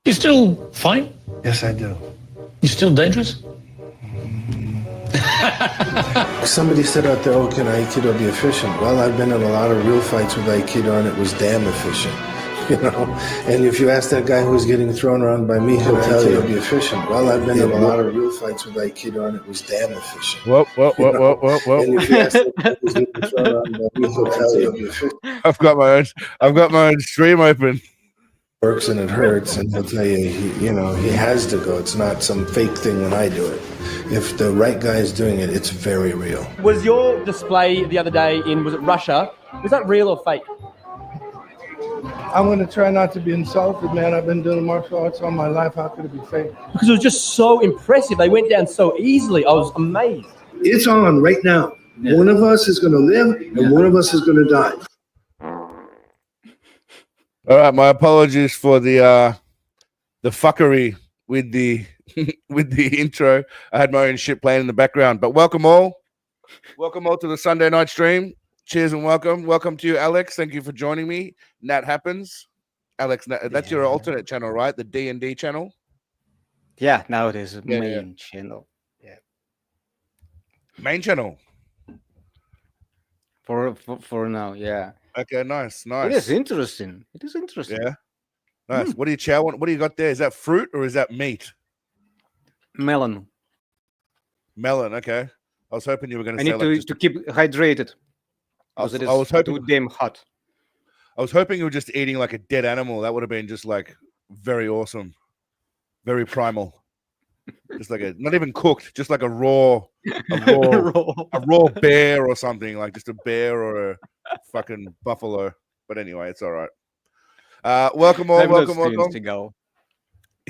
You still fight? Yes, I do. You still dangerous? Somebody said out there, oh, can Aikido be efficient? Well, I've been in a lot of real fights with Aikido, and it was damn efficient. And if you ask that guy who's getting thrown around by me, he'll tell you, be efficient. Well, I've been in a lot of real fights with Aikido, and it was damn efficient. Whoa. And if you ask that guy who's getting thrown around by me, he'll tell you, be efficient. I've got my own stream open. Works and it hurts, and he'll tell you, he has to go. It's not some fake thing when I do it. If the right guy is doing it, it's very real. Was your display the other day was it Russia? Was that real or fake? I'm going to try not to be insulted, man. I've been doing martial arts all my life. How could it be fake? Because it was just so impressive. They went down so easily. I was amazed. It's on right now. Yeah. One of us is going to live, and one of us is going to die. All right, my apologies for the fuckery with the with the intro. I had my own shit playing in the background, but welcome all to the Sunday night stream. Cheers and welcome to you, Alex. Thank you for joining me. Nat Happens, Alex. That's your alternate channel, right? The D&D channel. Yeah, now it is main channel. Yeah, main channel. For now, yeah. Okay, nice. It is interesting. Yeah, nice. What do you chow on? What do you got there? Is that fruit or is that meat? Melon. Okay. I was hoping you were going to. I need to keep hydrated. I was hoping too damn hot. I was hoping you were just eating like a dead animal. That would have been just like very awesome, very primal. Just like not even cooked, just like a raw bear or something, like just a bear or a fucking buffalo. But anyway, it's all right. Welcome all.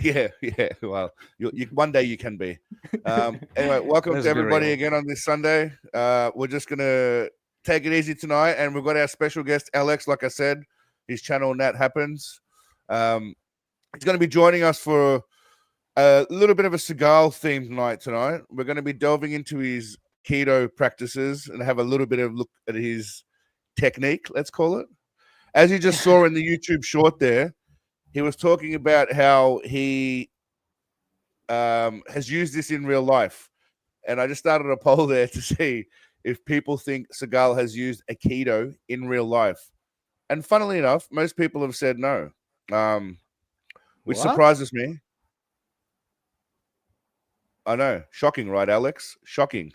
Yeah. Well, you one day you can be. Anyway, welcome to everybody again on this Sunday. We're just gonna take it easy tonight, and we've got our special guest Alex. Like I said, his channel Nat Happens. He's going to be joining us for a little bit of a Seagal themed night tonight. We're going to be delving into his Aikido practices and have a little bit of look at his technique, let's call it. As you just saw in the YouTube short there, he was talking about how he has used this in real life. And I just started a poll there to see if people think Seagal has used Aikido in real life. And funnily enough, most people have said no, which surprises me. I know. Shocking, right, Alex? Shocking.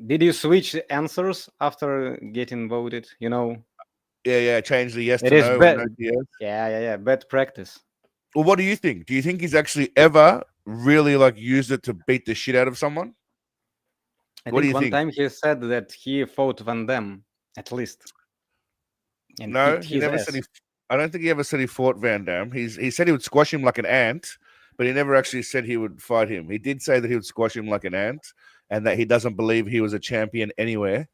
Did you switch the answers after getting voted? Yeah. Change the yes to no. No yes. Yeah. Bad practice. Well, what do you think? Do you think he's actually ever really used it to beat the shit out of someone? What do you think? One time he said that he fought Van Damme, at least. And no, he never said I don't think he ever said he fought Van Damme. He said he would squash him like an ant, but he never actually said he would fight him. He did say that he would squash him like an ant, and that he doesn't believe he was a champion anywhere.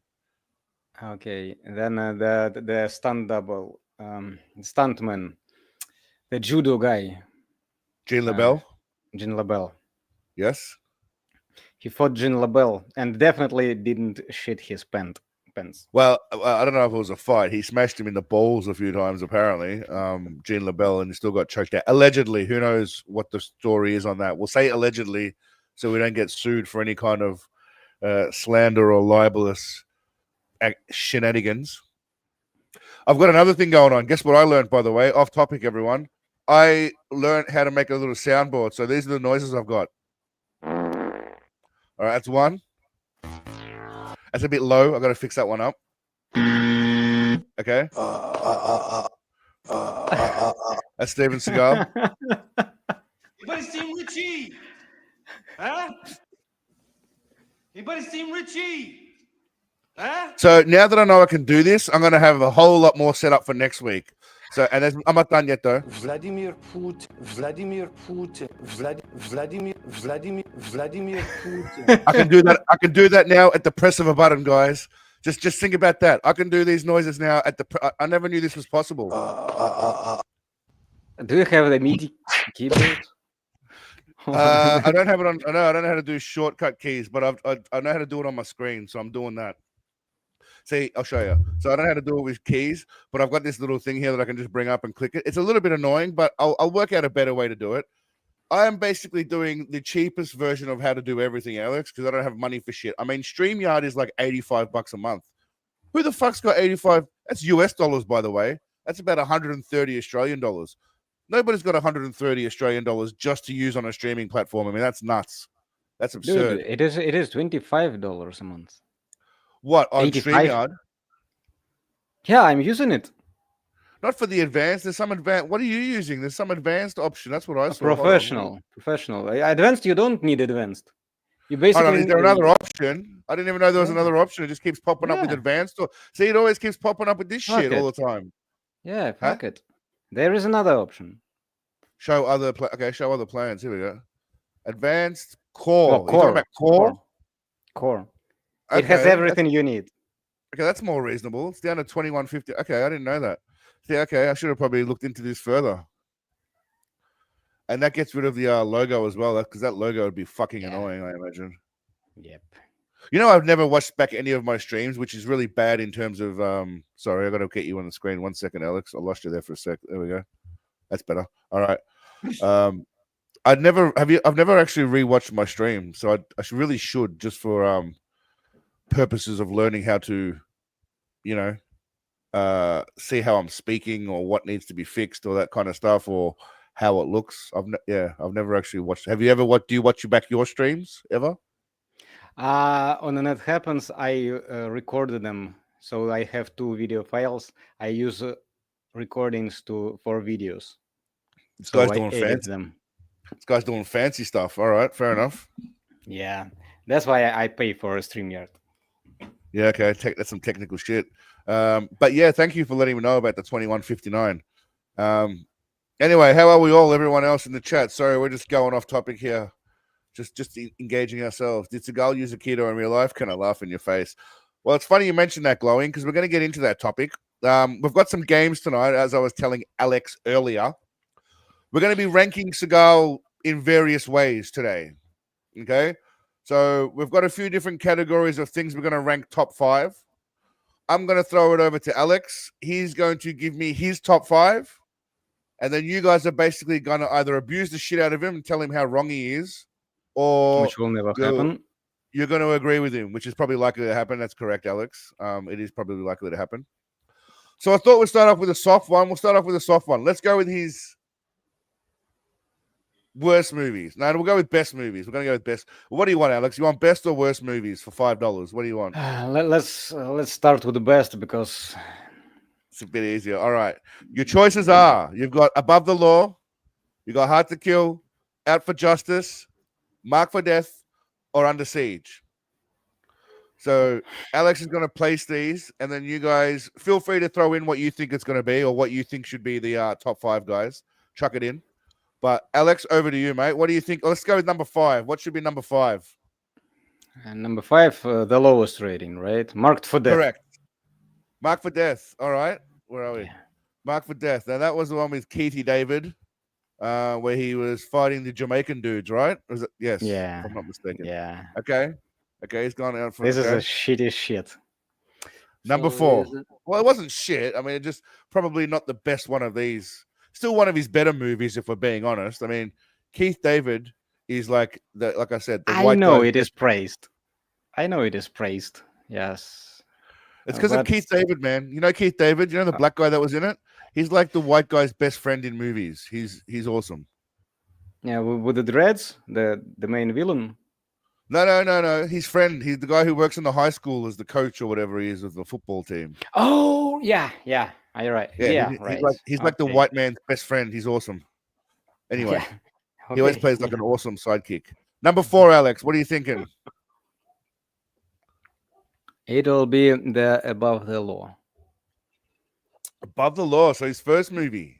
Okay, then the stuntman, the judo guy, Jean LaBelle. Yes. He fought Jean LaBelle and definitely didn't shit his pants. Well, I don't know if it was a fight. He smashed him in the balls a few times, apparently, Jean LaBelle, and he still got choked out. Allegedly. Who knows what the story is on that? We'll say allegedly so we don't get sued for any kind of slander or libelous shenanigans. I've got another thing going on. Guess what I learned, by the way? Off topic, everyone. I learned how to make a little soundboard. So these are the noises I've got. All right, that's one. That's a bit low. I've got to fix that one up. Okay. That's Steven Seagal. Anybody seen Richie? Huh? Anybody seen Richie? Huh? So now that I know I can do this, I'm going to have a whole lot more set up for next week. So, and I'm not done yet, though. Vladimir Putin. I can do that. I can do that now at the press of a button, guys. Just think about that. I can do these noises now at the. I never knew this was possible. Do you have the MIDI keyboard? I don't have it on. I don't know how to do shortcut keys, but I know how to do it on my screen, so I'm doing that. See, I'll show you. So I don't know how to do it with keys, but I've got this little thing here that I can just bring up and click it. It's a little bit annoying, but I'll work out a better way to do it. I am basically doing the cheapest version of how to do everything, Alex, because I don't have money for shit. I mean, StreamYard is like $85 a month. Who the fuck's got 85? That's US dollars, by the way. That's about 130 Australian dollars. Nobody's got 130 Australian dollars just to use on a streaming platform. I mean, that's nuts. That's absurd. Dude, it is $25 a month. What, on 85? StreamYard? Yeah, I'm using it. Not for the advanced. There's some advanced. What are you using? There's some advanced option. That's what I saw. Professional. Advanced, you don't need advanced. You Hold basically. on, is there another option? I didn't even know there was Yeah. another option. It just keeps popping up with Yeah. advanced. See, it always keeps popping up with this Fuck shit it. all the time. Yeah, fuck it. There is another option. Show other show other plans. Here we go. Advanced core. Oh, You're talking about core? Core. Okay, It has everything you need. Okay, that's more reasonable. It's down to 2150. Okay, I didn't know that. See, okay, I should have probably looked into this further. And that gets rid of the logo as well, because that logo would be fucking annoying, I imagine. Yep. You know, I've never watched back any of my streams, which is really bad in terms of sorry, I gotta get you on the screen. 1 second, Alex. I lost you there for a sec. There we go. That's better. All right. I've never actually rewatched my stream, so I really should, just for purposes of learning how to, you know, see how I'm speaking or what needs to be fixed or that kind of stuff, or how it looks. I've never actually watched. Have you ever do you watch back your streams ever? On the Net Happens, I recorded them, so I have 2 video files. I use recordings for videos. This So guy's I doing edit fancy. them. This guy's doing fancy stuff. All right, fair enough. Yeah, that's why I pay for a StreamYard. Yeah, okay, that's some technical shit. But yeah, thank you for letting me know about the 2159. Anyway, how are we all? Everyone else in the chat? Sorry, we're just going off topic here. Just engaging ourselves. Did Seagal use Aikido in real life? Can I laugh in your face? Well, it's funny you mentioned that, Glowing, because we're going to get into that topic. We've got some games tonight, as I was telling Alex earlier. We're going to be ranking Seagal in various ways today. Okay? So we've got a few different categories of things we're going to rank top 5. I'm going to throw it over to Alex. He's going to give me his top 5. And then you guys are basically going to either abuse the shit out of him and tell him how wrong he is, or Which will never happen. You're going to agree with him, which is probably likely to happen. That's correct, Alex. It is probably likely to happen. So I thought we'd start off with a soft one. We'll start off with a soft one. Let's go with his worst movies. No, we'll go with best movies. We're going to go with best. What do you want, Alex? You want best or worst movies for $5? What do you want? Let's start with the best, because it's a bit easier. All right. Your choices are, you've got Above the Law, you got Hard to Kill, Out for Justice, Marked for Death, or Under Siege. So Alex is going to place these, and then you guys feel free to throw in what you think it's going to be, or what you think should be the top 5, guys. Chuck it in. But Alex, over to you, mate. What do you think? Let's go with number 5. What should be number 5? And number 5, the lowest rating, right? Marked for Death. Correct. Marked for Death. All right. Where are we? Yeah. Marked for Death. Now, that was the one with Keithy David, where he was fighting the Jamaican dudes, right? Was it? Yes. Yeah. If I'm not mistaken. Yeah. Okay. He's gone out for This is a shitty shit. number So 4. is it- Well, it wasn't shit. I mean, it just probably not the best one of these. Still one of his better movies, if we're being honest. I mean, Keith David is like I said, the I white know guy. it is praised. I know it is praised. Yes. It's because of but- Keith David, man. You know Keith David? You know the black guy that was in it? He's like the white guy's best friend in movies. He's awesome. Yeah, with the dreads, the main villain. No. His friend. He's the guy who works in the high school as the coach or whatever he is of the football team. Oh, yeah. You're right. Yeah, right. He's like the Okay. white man's best friend. He's awesome. Anyway, Yeah. he always Okay. plays like an awesome sidekick. Number 4, Alex. What are you thinking? It'll be the Above the Law. Above the Law. So his first movie,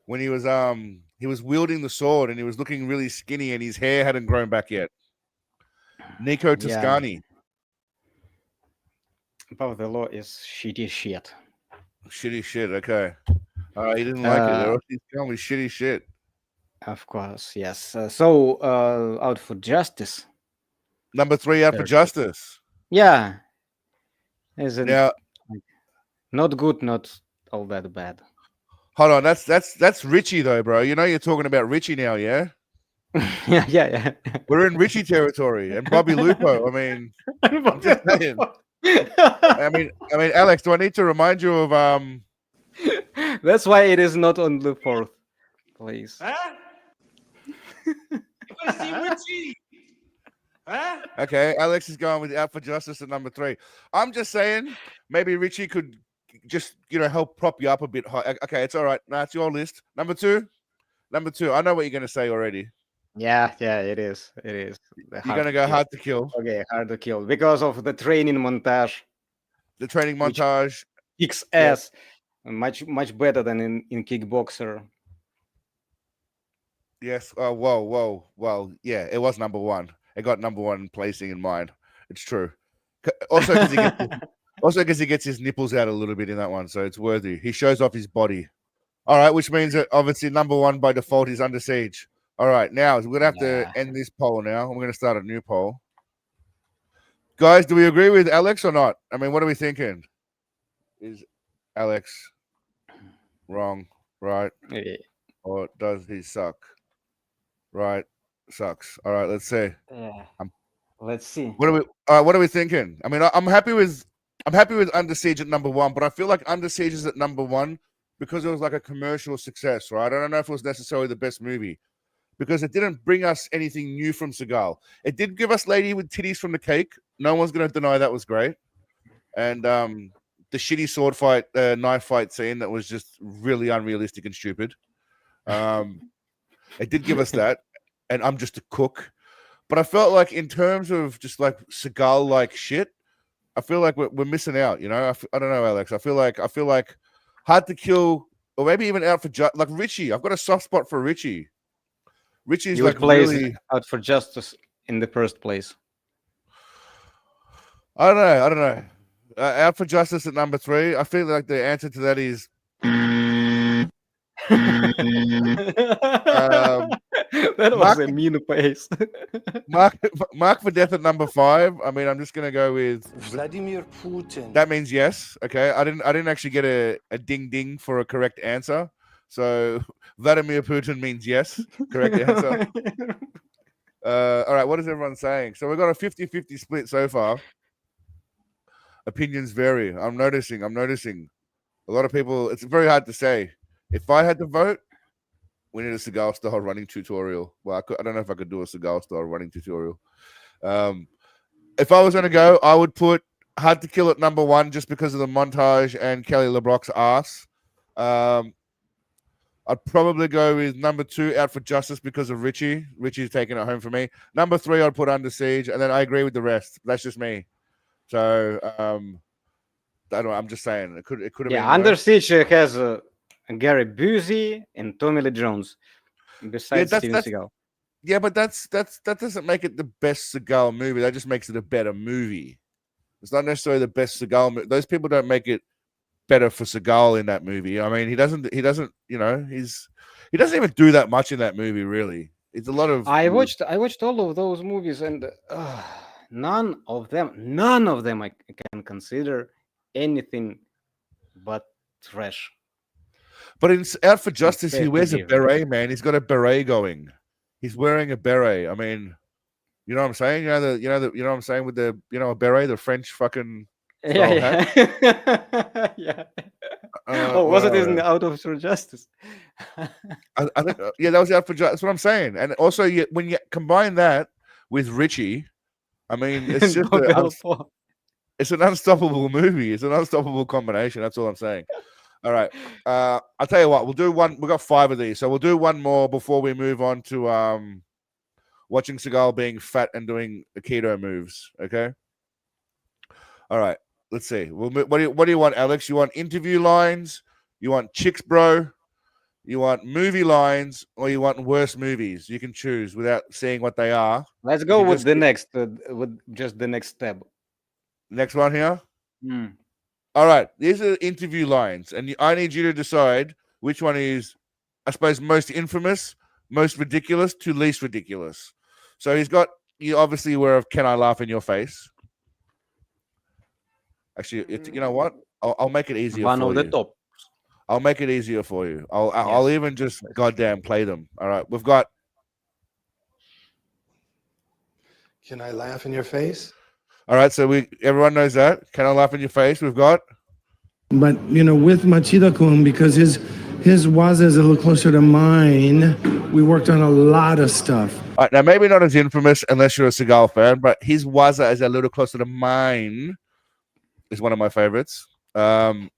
when he was wielding the sword and he was looking really skinny and his hair hadn't grown back yet. Nico Toscani. Above the Law is shitty shit. Shitty shit. Okay. He didn't like it. Or else he's telling me shitty shit. Of course, yes. So, Out for Justice. Number 3, Out for Very good. Justice. Yeah. Is it Now, not good, not all that bad. hold on. That's Richie though, bro. You know you're talking about Richie now, yeah? yeah. We're in Richie territory and Bobby Lupo. I mean, I'm just saying. I mean, Alex, do I need to remind you of That's why it is not on the fourth place. Huh? Anybody seen Richie? Huh? Okay, Alex is going with Out for Justice at number 3. I'm just saying, maybe Richie could just help prop you up a bit high. Okay, it's all right. No, it's your list. Number two. I know what you're going to say already. Yeah, it is. It is. You're going to go Hard to Kill. Okay, Hard to Kill because of the training montage. The training montage Kicks ass, much better than in Kickboxer. Yes. Oh, whoa. Well, yeah, it was number 1. It got number 1 placing in mind. It's true. Also, because he gets his nipples out a little bit in that one, so it's worthy. He shows off his body. All right, which means that obviously number 1 by default is Under Siege. All right, now we're gonna have to end this poll. Now we're gonna start a new poll. Guys, do we agree with Alex or not? I mean, what are we thinking? Is Alex wrong? Right? Yeah. Or does he suck? Right? Sucks. All right, let's see. Yeah. Let's see. What are we thinking? I mean, I'm happy with Under Siege at number 1, but I feel like Under Siege is at number 1 because it was like a commercial success, right? I don't know if it was necessarily the best movie because it didn't bring us anything new from Seagal. It did give us Lady with Titties from the Cake. No one's going to deny that was great. And the shitty sword fight, knife fight scene that was just really unrealistic and stupid. It did give us that. And I'm just a cook. But I felt like in terms of just like Seagal-like shit, I feel like we're missing out, I don't know, Alex. I feel like Hard to Kill, or maybe even Out for Justice. Like Richie, I've got a soft spot for Richie. Richie's you like would place really Out for Justice in the first place. I don't know. Out for Justice at number 3. I feel like the answer to that is that was a mean face. Mark for Death at number 5. I mean, I'm just gonna go with Vladimir Putin. That means yes. Okay, I didn't actually get a ding ding for a correct answer. So Vladimir Putin means yes. Correct answer. All right, what is everyone saying? So we've got a 50-50 split so far. Opinions vary. I'm noticing. A lot of people, it's very hard to say. If I had to vote, we need a Seagal style running tutorial. Well, I don't know if I could do a Seagal style running tutorial. If I was going to go, I would put Hard to Kill at number 1 just because of the montage and Kelly LeBrock's ass. I'd probably go with number 2, Out for Justice, because of Richie. Richie's taking it home for me. Number 3, I'd put Under Siege, and then I agree with the rest. That's just me. So I don't know. I'm just saying it could have been. Yeah, Under Siege has Gary Busey and Tommy Lee Jones. Besides Steven Seagal. Yeah, but that doesn't make it the best Seagal movie. That just makes it a better movie. It's not necessarily the best Seagal movie. Those people don't make it better for Seagal in that movie. I mean, he doesn't. He doesn't even do that much in that movie. Really, it's a lot of. I watched all of those movies, and none of them I can consider anything but trash. But in Out for Justice, he wears a beret, man. He's got a beret going. He's wearing a beret. I mean, you know what I'm saying? You know what I'm saying with the a beret, the French fucking yeah. Yeah. Was it in Out for Justice? I think that was Out for Justice. That's what I'm saying. And also, when you combine that with Richie, I mean, it's just it's an unstoppable movie. It's an unstoppable combination. That's all I'm saying. All right. I'll tell you what. We'll do one. We've got 5 of these, so we'll do one more before we move on to watching Seagal being fat and doing Aikido moves. Okay. All right. Let's see. What do you want, Alex? You want interview lines? You want chicks, bro? You want movie lines, or you want worse movies? You can choose without seeing what they are. Let's go with the next, with just the next tab. Next one here. All right, these are interview lines, and I need you to decide which one is, I suppose, most infamous, most ridiculous to least ridiculous. So you're obviously aware of "Can I laugh in your face?" Actually, you know what? I'll make it easier. One for of the you. top. I'll make it easier for you. I'll even just goddamn play them. All right, we've got Can I laugh in your face? All right, so everyone knows that. Can I laugh in your face? We've got. But with Machida-kun, because his waza is a little closer to mine, we worked on a lot of stuff. All right, now maybe not as infamous unless you're a Seagal fan, but his waza is a little closer to mine. Is one of my favorites. And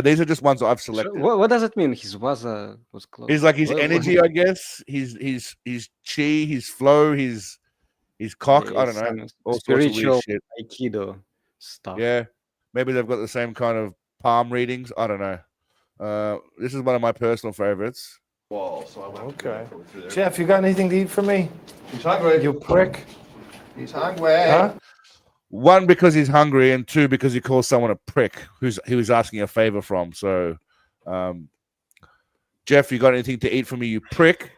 these are just ones that I've selected. So what does it mean? His was close. He's like his energy, I guess. His chi, his flow, his cock. I don't know. All Spiritual sorts of weird shit. Aikido stuff. Yeah, maybe they've got the same kind of palm readings. I don't know. This is one of my personal favorites. Okay. Jeff, you got anything to eat for me? He's hungry. You prick. He's hungry. Huh? One, because he's hungry, and two, because he calls someone a prick who's asking a favor from. So, Jeff, you got anything to eat for me, you prick?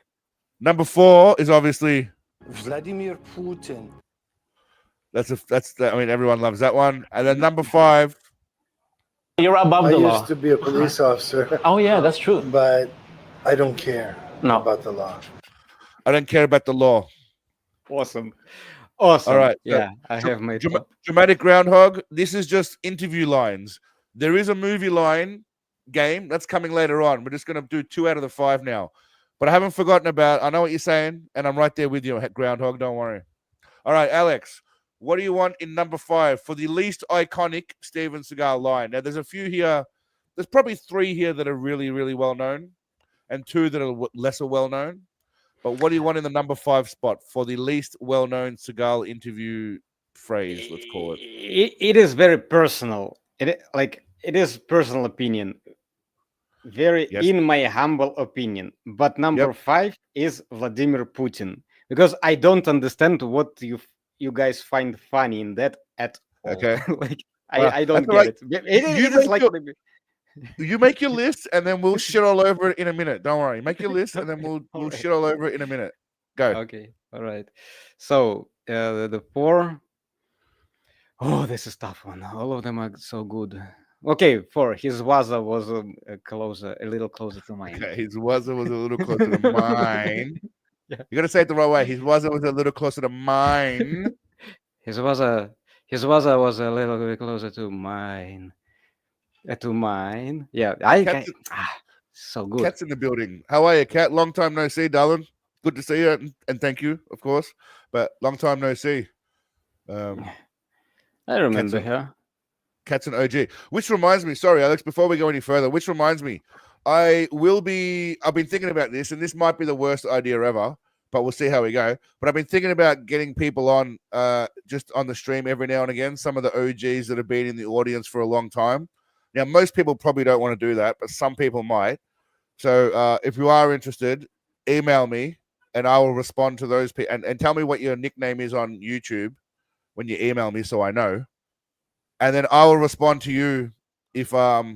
Number 4 is obviously Vladimir Putin. I mean, everyone loves that one. And then number 5. You're above I the law. used to be a police officer, Oh yeah, that's true. but I don't care No. about the law. I don't care about the law. Awesome. All right. Yeah, I have made Dramatic Groundhog. This is just interview lines. There is a movie line game that's coming later on. We're just going to do 2 out of the 5 now. But I haven't forgotten about. I know what you're saying, and I'm right there with you, Groundhog. Don't worry. All right, Alex. What do you want in number 5 for the least iconic Steven Seagal line? Now, there's a few here. There's probably 3 here that are really, really well known, and 2 that are lesser well known. But what do you want in the number 5 spot for the least well-known Seagal interview phrase? Let's call it. It is very personal. It is personal opinion. Very, Yes. in my humble opinion. But number 5 is Vladimir Putin, because I don't understand what you guys find funny in that at all. Okay. I don't that's get it. It is like You make your list, and then we'll shit all over it in a minute. Don't worry. Make your list, and then we'll Alright. shit all over it in a minute. Go. Okay, all right. So the 4. Oh, this is tough one. All of them are so good. Okay, 4. His waza was a little closer to mine. Okay, his waza was a little closer to mine. Yeah. You got to say it the right way. His waza was a little closer to mine. His waza was a little bit closer to mine. To mine. Yeah, so good. Cat's in the building. How are you, Cat? Long time no see, darling. Good to see you, and thank you, of course. But long time no see. I remember her. Cat's an OG. Which reminds me, sorry, Alex, before we go any further, which reminds me, I've been thinking about this, and this might be the worst idea ever, but we'll see how we go. But I've been thinking about getting people on just on the stream every now and again, some of the OGs that have been in the audience for a long time. Now, most people probably don't want to do that, but some people might. So if you are interested, email me, and I will respond to those people. And tell me what your nickname is on YouTube when you email me so I know. And then I will respond to you if we're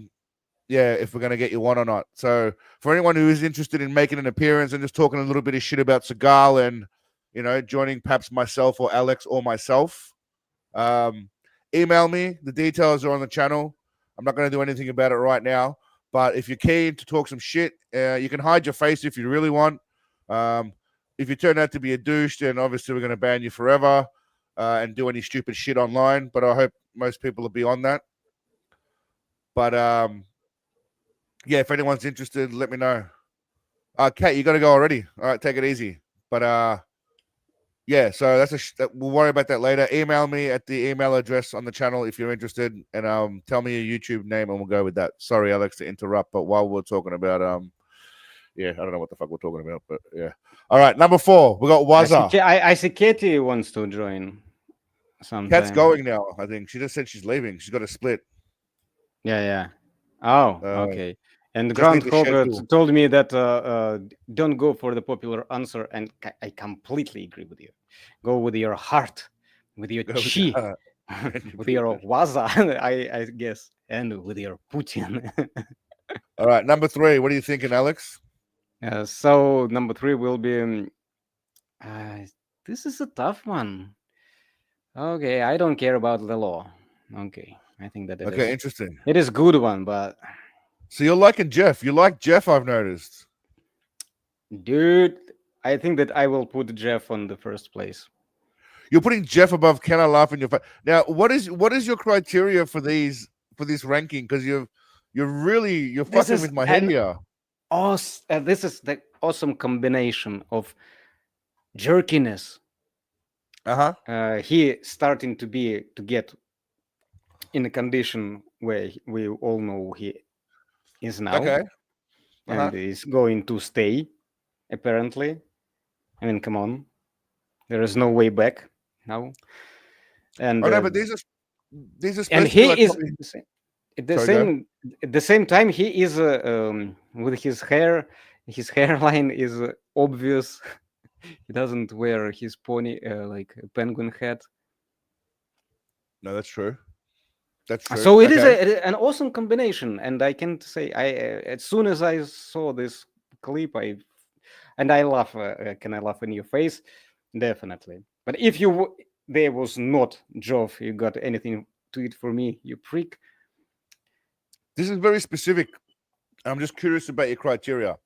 going to get you on or not. So for anyone who is interested in making an appearance and just talking a little bit of shit about Seagal and, joining perhaps myself or Alex or myself, email me. The details are on the channel. I'm not going to do anything about it right now. But if you're keen to talk some shit, you can hide your face if you really want. If you turn out to be a douche, then obviously we're going to ban you forever and do any stupid shit online. But I hope most people will be on that. But if anyone's interested, let me know. Kat, you got to go already. All right, take it easy. But so we'll worry about that later. Email me at the email address on the channel if you're interested, and tell me your YouTube name, and we'll go with that. Sorry, Alex, to interrupt, but while we're talking about I don't know what the fuck we're talking about, but yeah. All right, number 4, we got Waza. I see Katie wants to join. Kat's going now. I think she just said she's leaving. She's got a split. Yeah. Oh, okay. And just need Grant the Hogger schedule. told me that don't go for the popular answer, and I completely agree with you. Go with your heart, with your chi, with your waza, I guess, and with your Putin. All right, number 3. What are you thinking, Alex? So number 3 will be. This is a tough one. Okay, I don't care about the law. Okay, I think that Interesting. It is good one, but so you're liking Jeff. You like Jeff, I've noticed. Dude, I think that I will put Jeff on the first place. You're putting Jeff above Can I Laugh in Your Face. Now, what is your criteria for this ranking? Because you're fucking with my head here. This is the awesome combination of jerkiness. He starting to get in a condition where we all know he is now. Okay. And is going to stay, apparently. I mean, come on. There is no way back now. And no, but these are and he like is probably... at the same time he is with his hairline is obvious. He doesn't wear his pony like a penguin hat. No, that's true. That's true. So it is an awesome combination, and I can say as soon as I saw this clip, I laugh. Can I laugh in your face? Definitely. But if there was not Jove, you got anything to eat for me, you prick? This is very specific. I'm just curious about your criteria.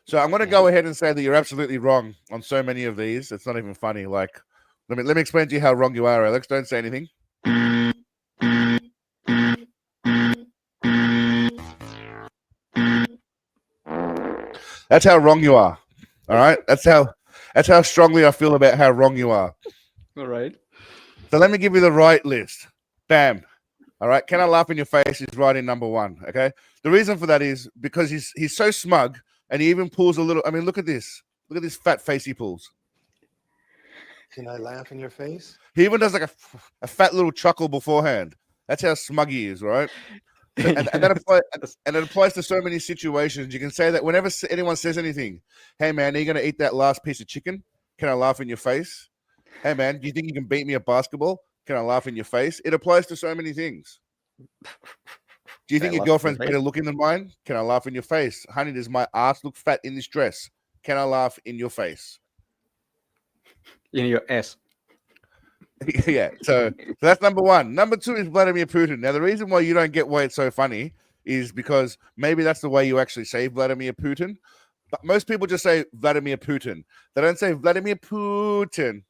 So I'm going to go ahead and say that you're absolutely wrong on so many of these. It's not even funny. Like, let me explain to you how wrong you are, Alex. Don't say anything. That's how wrong you are. All right. That's how strongly I feel about how wrong you are. All right. So let me give you the right list. Bam. All right. Can I Laugh in Your Face is right in number 1. Okay. The reason for that is because he's so smug, and he even pulls a little. I mean, look at this. Look at this fat face he pulls. Can I laugh in your face? He even does like a fat little chuckle beforehand. That's how smug he is, right? And it applies to so many situations. You can say that whenever anyone says anything, hey man, are you gonna eat that last piece of chicken? Can I laugh in your face? Hey man, do you think you can beat me at basketball? Can I laugh in your face? It applies to so many things. Do you think your girlfriend's better looking than mine? Can I laugh in your face? Honey, does my ass look fat in this dress? Can I laugh in your face? In your ass. Yeah, so that's number 1. Number 2 is Vladimir Putin. Now, the reason why you don't get why it's so funny is because maybe that's the way you actually say Vladimir Putin. But most people just say Vladimir Putin. They don't say Vladimir Putin.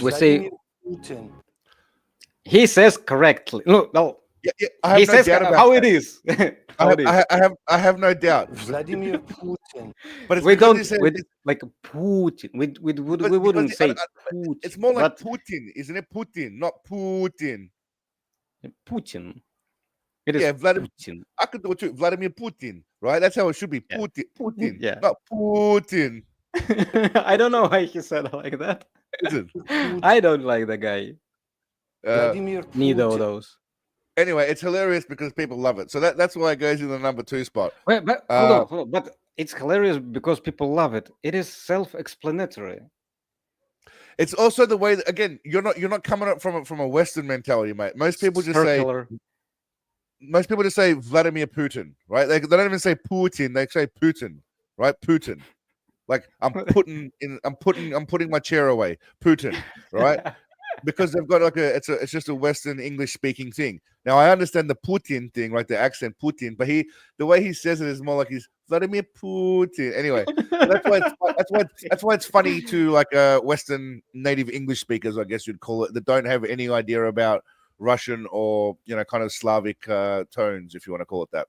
We say Putin. He says correctly. No. Yeah, I have no doubt about how that. It is. I have no doubt. Vladimir Putin. But it's we don't Putin. Like Putin. We wouldn't say Putin. It's more like Putin, isn't it? Putin, not Putin. Putin. It is Vladimir Putin. I could do it too. Vladimir Putin, right? That's how it should be. Putin. Putin. Yeah. Not Putin. I don't know why he said it like that. I don't like the guy. Vladimir Putin. Neither of those. Anyway, it's hilarious because people love it. So that's why it goes in the number 2 spot. Wait, but hold on. But it's hilarious because people love it. It is self-explanatory. It's also the way that, again, you're not coming up from a Western mentality, mate. Most people just say Vladimir Putin, right? They don't even say Putin. They say Putin, right? Putin. Like I'm putting my chair away. Putin, right? Because they've got it's just a Western English speaking thing. Now I understand the Putin thing, like the accent Putin, but the way he says it is more like he's Vladimir Putin. Anyway, that's why it's funny to like Western native English speakers, I guess you'd call it, that don't have any idea about Russian or kind of Slavic tones, if you want to call it that.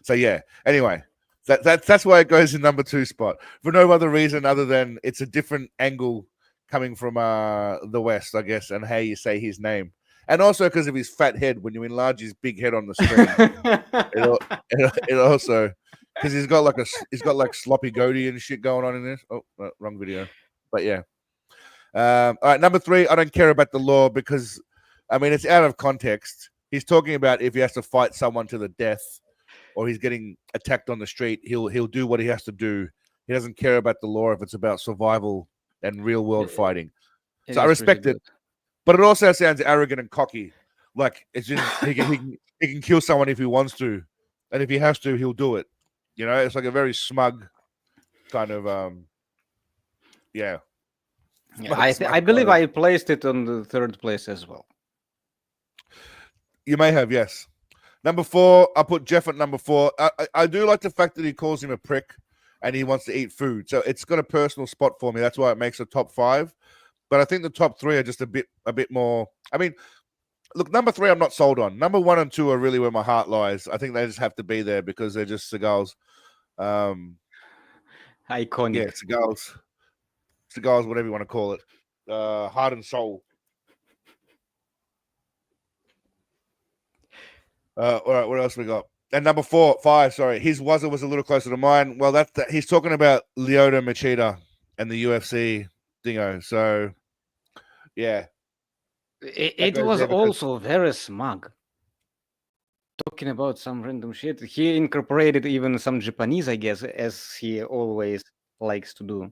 So yeah. Anyway, that's why it goes in number 2 spot for no other reason other than it's a different angle coming from the West, I guess, and how you say his name. And also because of his fat head, when you enlarge his big head on the screen, it also because he's got like sloppy goatee and shit going on in this. Oh, no, wrong video. But yeah. All right, number 3, I don't care about the law because I mean it's out of context. He's talking about if he has to fight someone to the death or he's getting attacked on the street, he'll do what he has to do. He doesn't care about the law if it's about survival and real world fighting. So I respect it. But it also sounds arrogant and cocky. Like it's just he can kill someone if he wants to, and if he has to, he'll do it. It's like a very smug kind of yeah. I believe I placed it on the 3rd place as well. You may have, yes. Number 4, I put Jeff at number 4. I do like the fact that he calls him a prick and he wants to eat food. So it's got a personal spot for me. That's why it makes a top 5. but I think the top three are just a bit more. I mean, look, number three, I'm not sold on. Number one and two are really where my heart lies. I think they just have to be there because they're just Seagal's. Iconic. Yeah, Seagal's, whatever you want to call it, heart and soul. All right, what else we got? And number five, sorry, his was a little closer to mine. Well, he's talking about Lyoto Machida and the UFC dingo. So, yeah, It was also very smug. Talking about some random shit. He incorporated even some Japanese, I guess, as he always likes to do.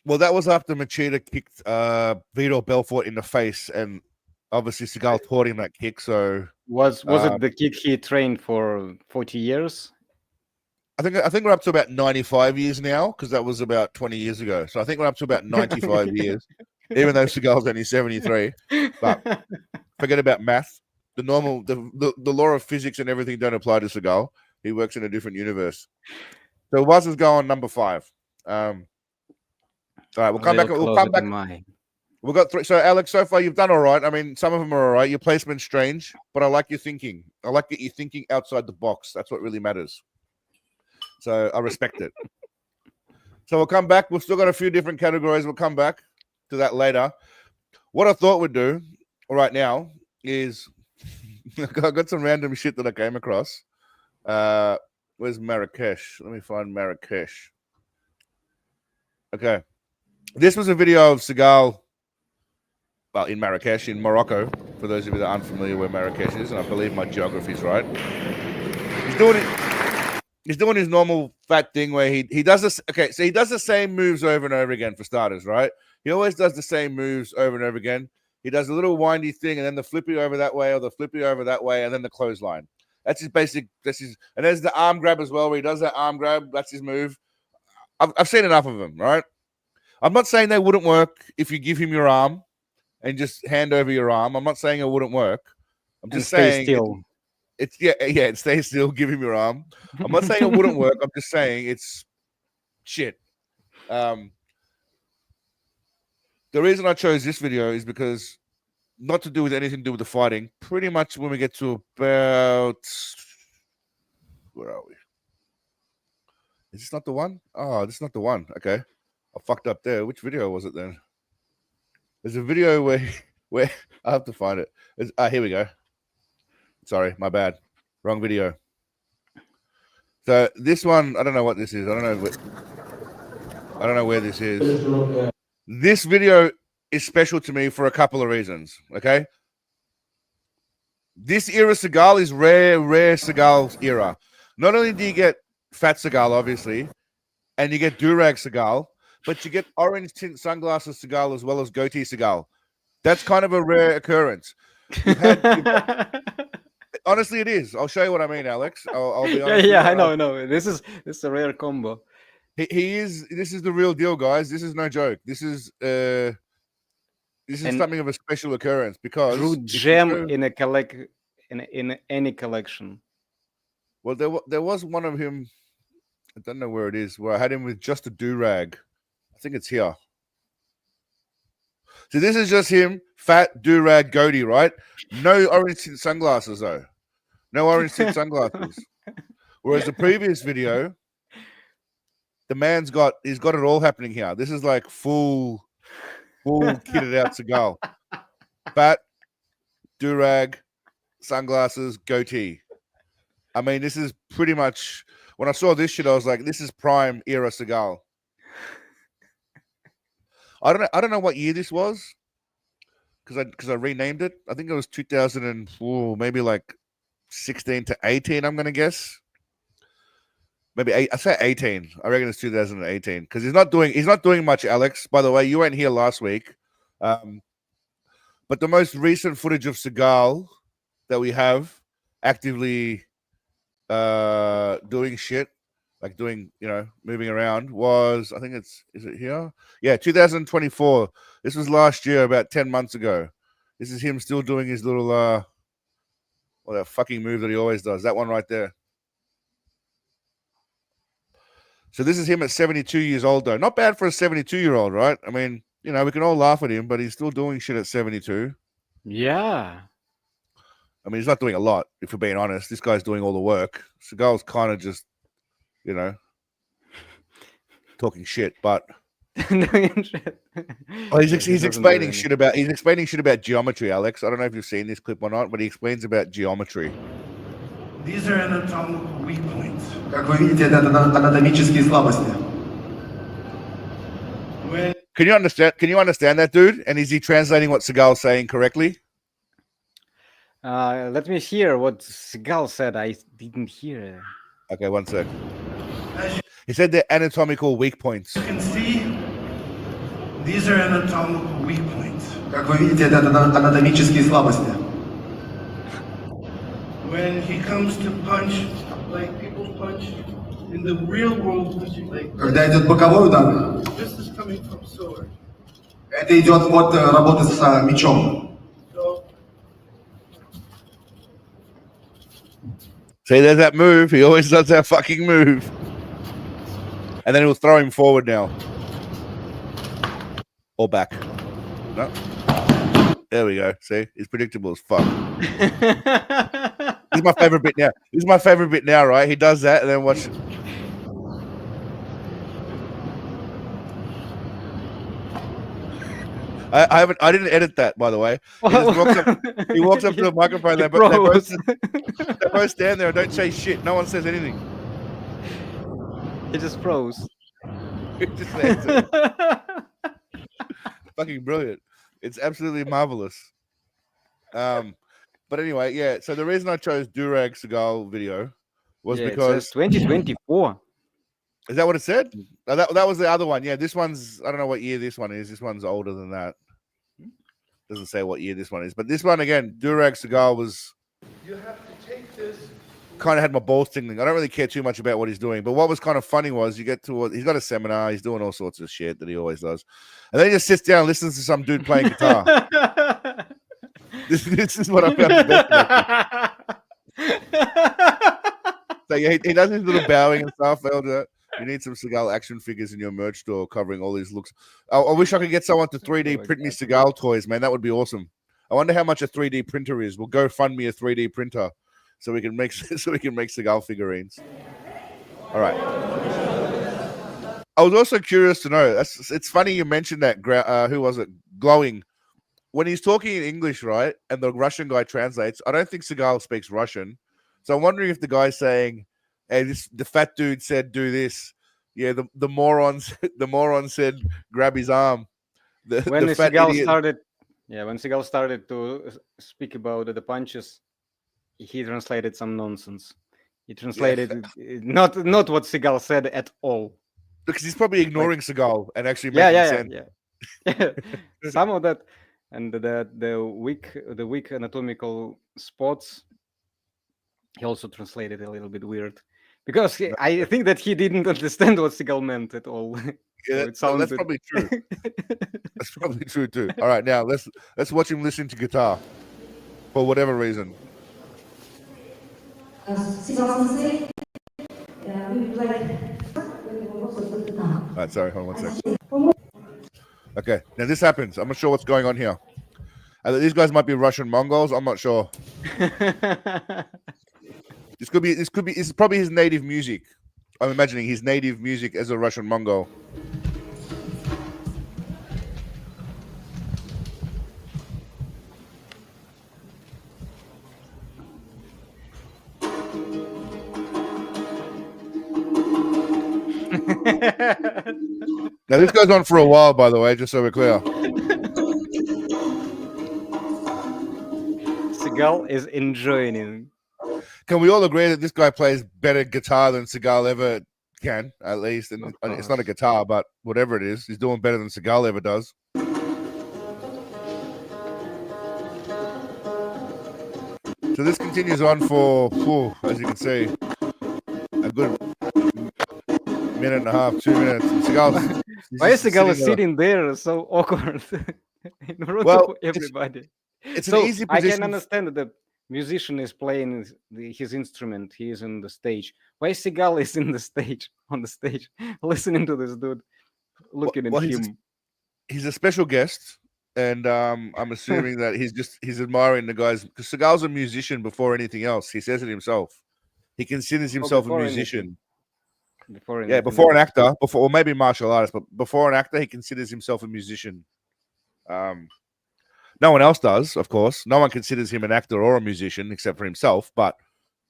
Well, that was after Machida kicked Vitor Belfort in the face, and obviously Seagal taught him that kick. So was it the kick he trained for 40 years? I think we're up to about 95 years now, because that was about 20 years ago. So I think we're up to about 95 years, even though Seagal's only 73. But forget about math. The normal, the law of physics and everything don't apply to Seagal. He works in a different universe. So Waz is going number 5. All right, we'll come back. We've got 3. So Alex, so far you've done all right. I mean, some of them are all right. Your placement's strange, but I like your thinking. I like that you're thinking outside the box. That's what really matters. So I respect it. So we'll come back. We've still got a few different categories. We'll come back to that later. What I thought we'd do right now is I got some random shit that I came across. Where's Marrakesh? Let me find Marrakesh. Okay. This was a video of Seagal, well, in Marrakesh, in Morocco, for those of you that aren't familiar where Marrakesh is, and I believe my geography is right. He's doing his normal fat thing where he does this. Okay, so he does the same moves over and over again for starters, right? He always does the same moves over and over again. He does a little windy thing, and then the flippy over that way, or the flippy over that way, and then the clothesline. That's his basic. And there's the arm grab as well, where he does that arm grab. That's his move. I've seen enough of them, right? I'm not saying they wouldn't work if you give him your arm and just hand over your arm. I'm not saying it wouldn't work. I'm just saying it's stay still, give him your arm. I'm not saying it wouldn't work. I'm just saying it's shit. The reason I chose this video is because, not to do with anything to do with the fighting, pretty much when we get to about, where are we? Is this not the one? Oh, this is not the one. Okay. I fucked up there. Which video was it then? There's a video where I have to find it. Here we go. Sorry, my bad. Wrong video. So this one, I don't know what this is. I don't know where this is. This video is special to me for a couple of reasons. Okay. This era Seagal is rare Seagal era. Not only do you get Fat Seagal, obviously, and you get Durag Seagal, but you get orange tint sunglasses Seagal as well as goatee Seagal. That's kind of a rare occurrence. Honestly, it is. I'll show you what I mean, Alex. I'll be honest. Yeah, I know. This is a rare combo. He is. This is the real deal, guys. This is no joke. This is something of a special occurrence because true gem in any collection. Well, there was one of him. I don't know where it is. Where I had him with just a do-rag. I think it's here. So this is just him, fat do-rag goatee, right? No orange tint sunglasses though. No orange tint sunglasses. Whereas the previous video, the man's got it all happening here. This is like full kitted out Seagal. Fat, do-rag, sunglasses, goatee. I mean, this is pretty much, when I saw this shit, I was like, this is prime era Seagal. I don't know what year this was, because I renamed it. I think it was 2004, maybe like 16 to 18. I'm gonna guess. Maybe I say 18. I reckon it's 2018 because he's not doing much. Alex, by the way, you weren't here last week, but the most recent footage of Seagal that we have actively doing shit, like doing, moving around, was, I think is it here? Yeah, 2024. This was last year, about 10 months ago. This is him still doing his little that fucking move that he always does. That one right there. So this is him at 72 years old, though. Not bad for a 72-year-old, right? I mean, you know, we can all laugh at him, but he's still doing shit at 72. Yeah. I mean, he's not doing a lot, if we're being honest. This guy's doing all the work. Seagal's kind of just, you know, talking shit, but well, he's explaining shit about geometry, Alex. I don't know if you've seen this clip or not, but he explains about geometry. These are anatomical weak points. Как вы видите, это анатомические слабости. Can you understand that, dude? And is he translating what Seagal's saying correctly? Let me hear what Seagal said. I didn't hear. Okay, one sec. He said they're anatomical weak points. You can see, these are anatomical weak points. Как вы видите, это анатомические слабости. When he comes to punch, like people punch in the real world, like Когда идет боковой удар, this is coming from sword. это идет от работы с мечом. See, there's that move. He always does that fucking move. And then he'll throw him forward now. Or back. No. There we go. See? He's predictable as fuck. This is my favorite bit now. Right? He does that and then watch. I didn't edit that, by the way. He walks up to the microphone. They both stand there and don't say shit. No one says anything. He just froze. He just stands there. Fucking brilliant. It's absolutely marvelous. But anyway, yeah. So the reason I chose Durag Seagal video was because 2024. Is that what it said? No, that was the other one. Yeah, this one's, I don't know what year this one is. This one's older than that. Doesn't say what year this one is. But this one, again, Durag Seagal was... You have to take this. Kind of had my balls tingling. I don't really care too much about what he's doing. But what was kind of funny was you get to... He's got a seminar. He's doing all sorts of shit that he always does. And then he just sits down and listens to some dude playing guitar. This is what I found the best. So yeah, he does his little bowing and stuff. They'll do that. You need some Seagal action figures in your merch store covering all these looks. I wish I could get someone to 3D print me Seagal toys, man. That would be awesome. I wonder how much a 3D printer is. We'll go fund me a 3D printer so we can make Seagal figurines. All right. I was also curious to know. It's funny you mentioned that. Who was it? Glowing. When he's talking in English, right, and the Russian guy translates, I don't think Seagal speaks Russian. So I'm wondering if the guy's saying, "Hey, the fat dude said do this." Yeah, the moron said grab his arm. When Seagal started to speak about the punches, he translated some nonsense. He translated not what Seagal said at all. Because he's probably ignoring Seagal and actually making sense. Yeah. Some of that, and the weak anatomical spots. He also translated a little bit weird. Because I think that he didn't understand what Seagal meant at all. Yeah, so that's probably true. That's probably true too. All right, now let's watch him listen to guitar for whatever reason. All right, sorry, hold on 1 second. Okay, now this happens. I'm not sure what's going on here. These guys might be Russian Mongols. I'm not sure. This is probably his native music. I'm imagining his native music as a Russian Mongol. Now this goes on for a while, by the way, just so we're clear. Seagal is enjoying it. Can we all agree that this guy plays better guitar than Seagal ever can, at least? And it's not a guitar, but whatever it is, he's doing better than Seagal ever does. So this continues on for, as you can see, a good minute and a half, 2 minutes. Why is Seagal sitting there so awkward in front of everybody? It's an easy position. I can understand that the musician is playing his instrument. He is on the stage. Why Seagal is on the stage, listening to this dude, looking at him? he's a special guest, and I'm assuming that he's admiring the guys because Seagal's a musician before anything else. He says it himself. He considers himself a musician. Before Yeah, before an actor, or maybe martial artist, but before an actor, he considers himself a musician. No one else does, of course. No one considers him an actor or a musician except for himself, but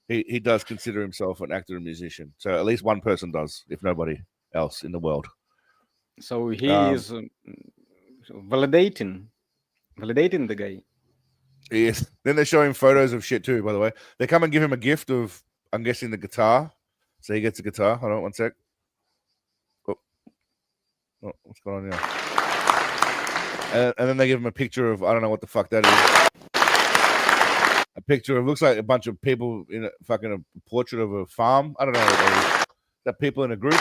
he does consider himself an actor and musician. So at least one person does, if nobody else in the world. So he is validating the guy. Yes. Then they show him photos of shit too, by the way. They come and give him a gift of, I'm guessing, the guitar. So he gets a guitar. Hold on one sec. Oh, what's going on here? And then they give him a picture of, I don't know what the fuck that is. A picture of, looks like a bunch of people in a portrait of a farm. I don't know what that is. That people in a group.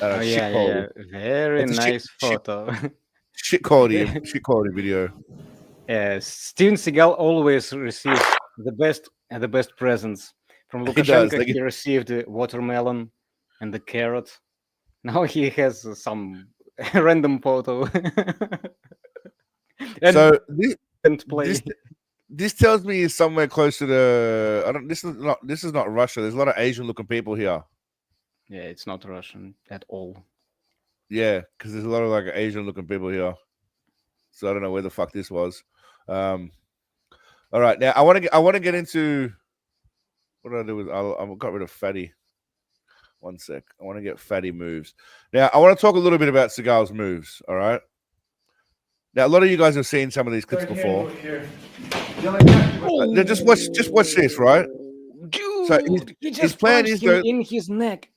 Yeah. Very nice photo. Shit quality video. Steven Seagal always receives the best presents. From Lukashenko, he received a watermelon and the carrot. Now he has some random photo. So play. This tells me he's somewhere closer to. This is not Russia. There's a lot of Asian-looking people here. Yeah, it's not Russian at all. Yeah, because there's a lot of like Asian-looking people here. So I don't know where the fuck this was. All right, now I want to get into. What did I do with? I got rid of Fatty. One sec. I want to get Fatty moves. Now I want to talk a little bit about Seagal's moves. All right. Now a lot of you guys have seen some of these clips before. Just watch this, right? Dude, so his plan is in his neck.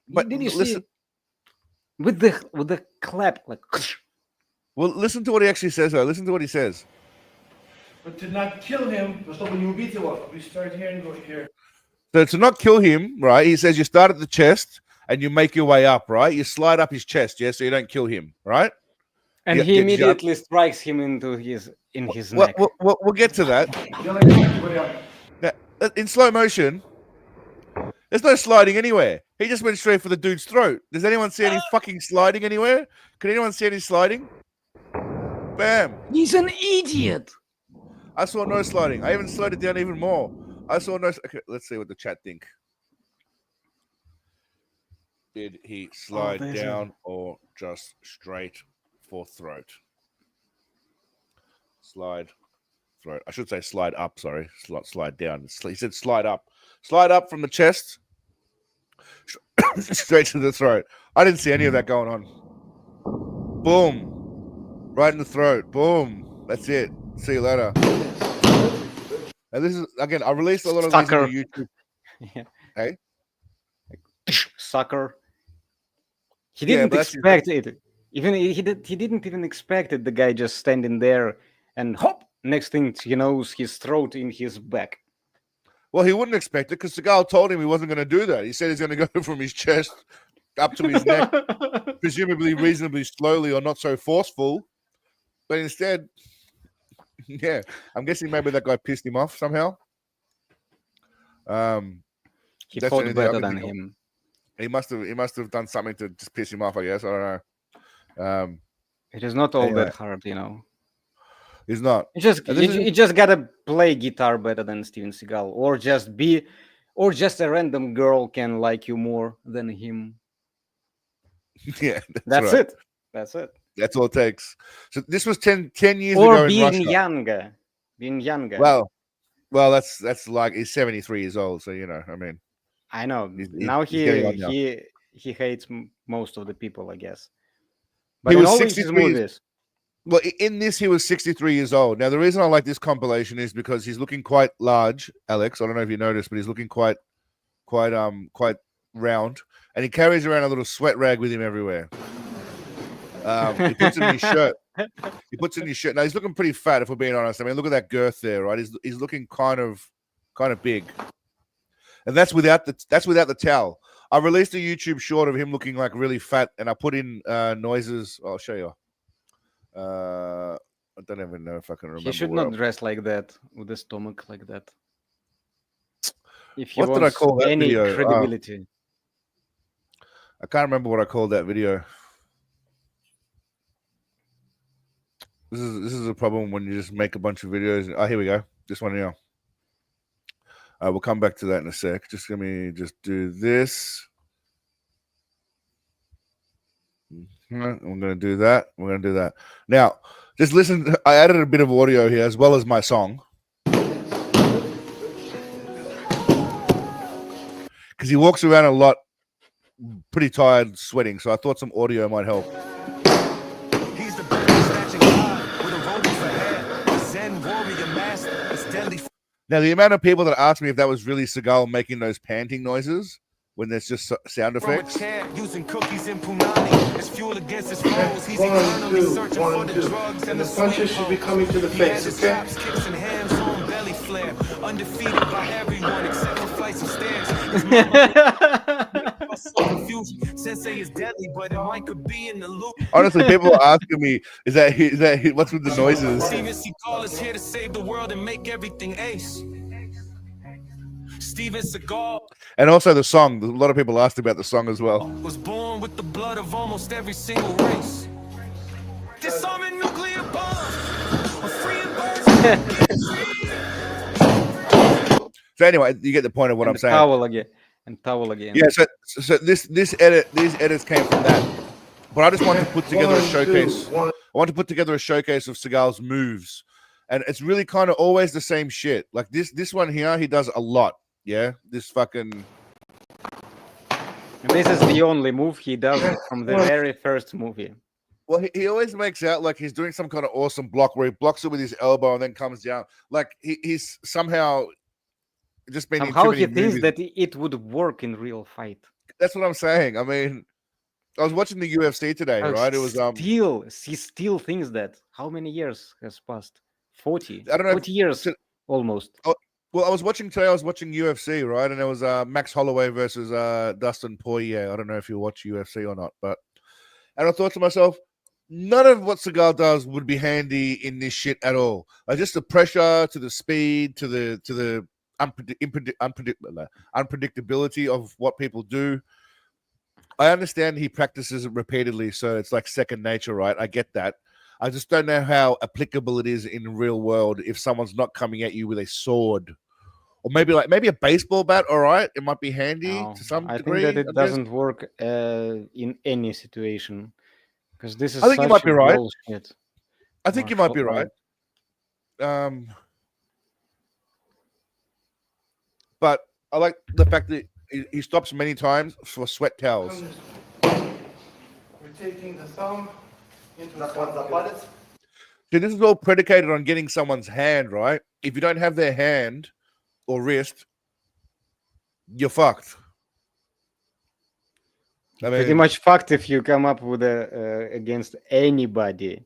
But did you listen, see with the clap like? Well, listen to what he actually says. Though, listen to what he says. But to not kill him, we start here and go here. So to not kill him, right? He says you start at the chest and you make your way up, right? You slide up his chest, yeah, so you don't kill him, right? And he immediately strikes him in his neck. We'll get to that. Now, in slow motion, there's no sliding anywhere. He just went straight for the dude's throat. Does anyone see any fucking sliding anywhere? Can anyone see any sliding? Bam. He's an idiot. I saw no sliding. I even slowed it down even more. I saw no. Okay, let's see what the chat think. Did he slide down or just straight for throat? Slide, throat. I should say slide up. Sorry, slide down. He said slide up. Slide up from the chest, straight to the throat. I didn't see any of that going on. Boom, right in the throat. Boom. That's it. See you later. And this is again. I released a lot of these on YouTube. Yeah. Hey, sucker. He didn't expect it. Even he didn't even expect it. The guy just standing there, and hop. Next thing he knows, his throat in his back. Well, he wouldn't expect it because Seagal told him he wasn't going to do that. He said he's going to go from his chest up to his neck, presumably reasonably slowly or not so forceful. But instead, yeah, I'm guessing maybe that guy pissed him off somehow. He fought better than him. He must have done something to just piss him off, I guess. I don't know. It is not all that hard, you know. It's not. You just gotta play guitar better than Steven Seagal, or just a random girl can like you more than him. Yeah, that's right. it. That's it. That's all it takes. So this was 10 years or ago in being Russia. Being younger. Well, that's like he's 73 years old, so you know, I mean. I know. Now he hates most of the people, I guess. But he in was all 63 his movies. Well, in this, he was 63 years old. Now, the reason I like this compilation is because he's looking quite large, Alex. I don't know if you noticed, but he's looking quite round, and he carries around a little sweat rag with him everywhere. He puts it in his shirt. Now he's looking pretty fat, if we're being honest. I mean, look at that girth there, right? He's looking kind of big, and that's without the towel. I released a YouTube short of him looking like really fat, and I put in noises. I'll show you. I don't even know if I can remember. He should not dress like that with a stomach like that. If he what did I call that any video? credibility. I can't remember what I called that video. This is a problem when you just make a bunch of videos. Oh, here we go. This one here. We'll come back to that in a sec. Just let me just do this. I'm going to do that. We're going to do that. Now, just listen. I added a bit of audio here as well as my song. Because he walks around a lot, pretty tired, sweating. So I thought some audio might help. He's the snatching with a robot for hair. A Zen warrior master. It's deadly. Now, the amount of people that asked me if that was really Seagal making those panting noises when there's just sound effects. Using cookies and punani. It's fuel against his foes. He's eternally searching for the drugs And the punches should be coming to the face, okay? Kicks and hands on belly flare. Undefeated by everyone except for flights of stairs. Sensei is deadly, but it might could be in the loop. Honestly, people are asking me, is that what's with the noises? Steven Seagal is here to save the world and make everything ace. Steven Seagal. And also the song. A lot of people asked about the song as well. Was born with the blood of almost every single race. Disarming nuclear bombs. Freeing birds. So anyway, you get the point of what I'm saying. Towel again. Yeah. So these edits came from that. But I just want to put together a showcase. I want to put together a showcase of Seagal's moves, and it's really kind of always the same shit. Like this one here, he does a lot. Yeah, this fucking. This is the only move he does from the very first movie. Well, he always makes out like he's doing some kind of awesome block where he blocks it with his elbow and then comes down. Like he's somehow just been. Somehow he thinks that it would work in real fight. That's what I'm saying. I mean, I was watching the UFC today, right? It was he still thinks that. How many years has passed? 40. I don't know. 40 years almost. Oh, well, I was watching UFC, right? And it was Max Holloway versus Dustin Poirier. I don't know if you watch UFC or not, and I thought to myself, none of what Seagal does would be handy in this shit at all. Like just the pressure, to the speed, to the unpredictability of what people do. I understand he practices it repeatedly, so it's like second nature, right? I get that. I just don't know how applicable it is in the real world if someone's not coming at you with a sword. Or maybe a baseball bat, all right? It might be handy to some degree. I think that it doesn't work in any situation. Because this is I think you might be right. Bullshit. I think you might be right. But I like the fact that he stops many times for sweat towels. We're taking the thumb into the palette. See, this is all predicated on getting someone's hand, right? If you don't have their hand or wrist, you're fucked. I mean, pretty much fucked if you come up with against anybody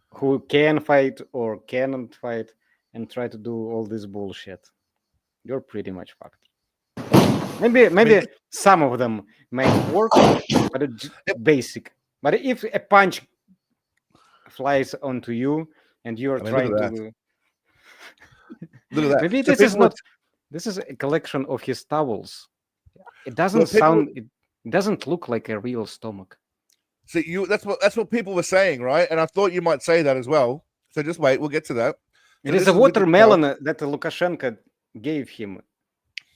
who can fight or cannot fight and try to do all this bullshit. You're pretty much fucked. Maybe some of them might work, but it's basic. But if a punch flies onto you and you're trying to look at that. Maybe this is not. This is a collection of his towels. It doesn't sound. It doesn't look like a real stomach. See, that's what people were saying, right? And I thought you might say that as well. So just wait, we'll get to that. It is a watermelon that Lukashenko gave him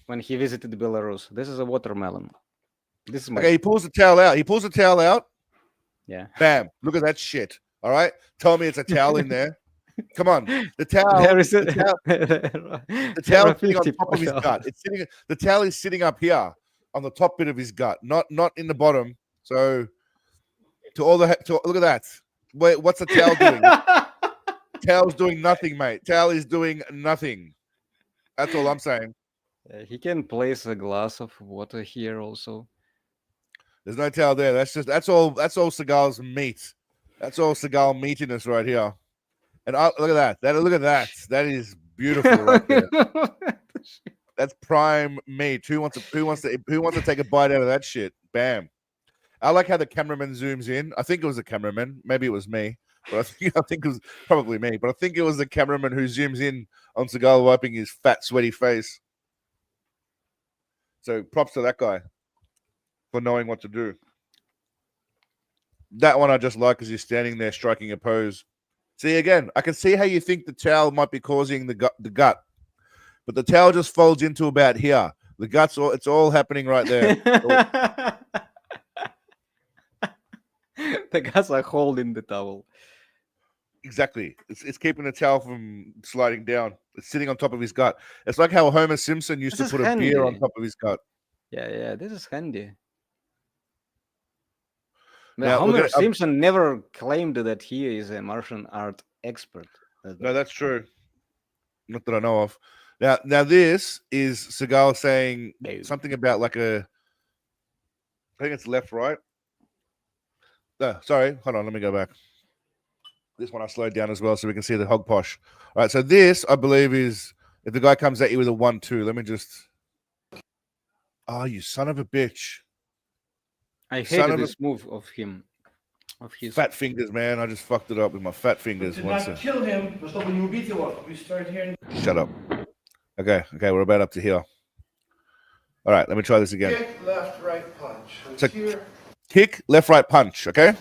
when he visited Belarus. This is a watermelon. This is okay. He pulls the towel out. Yeah. Bam! Look at that shit. All right. Tell me it's a towel in there. Come on. The towel. There is the towel is sitting on top of his gut. The towel is sitting up here on the top bit of his gut, not in the bottom. So look at that. Wait, what's the towel doing? Towel's doing nothing, mate. Towel is doing nothing. That's all I'm saying. He can place a glass of water here also. There's no towel there. That's all Seagal's meat. That's all Seagal meatiness right here. And look at that. Look at that. That is beautiful right there. That's prime meat. Who wants to take a bite out of that shit? Bam. I like how the cameraman zooms in. I think it was the cameraman. Maybe it was me. But I think it was probably me. But I think it was the cameraman who zooms in on Seagal wiping his fat, sweaty face. So props to that guy for knowing what to do. That one I just like because he's standing there striking a pose. See, again, I can see how you think the towel might be causing the gut, but the towel just folds into about here. The gut's all, it's all happening right there. The guts are holding the towel. Exactly. It's keeping the towel from sliding down. It's sitting on top of his gut. It's like how Homer Simpson used This to is put a beer on handy. top of his gut. Yeah, this is handy. Now, Homer Simpson never claimed that he is a martial art expert. No, that's true. Not that I know of. Now this is Seagal saying something about like I think it's left, right. No, sorry. Hold on. Let me go back. This one I slowed down as well so we can see the hog posh. All right. So this, I believe, is if the guy comes at you with a 1-2. Let me just. Oh, you son of a bitch. I hated this move of him. Of his fat fingers, man. I just fucked it up with my fat fingers. To not kill him, чтобы не убить его, we start hearing. Shut up. Okay, we're about up to here. All right, let me try this again. Kick, left, right, punch. So Here. kick, left, right, punch. Okay.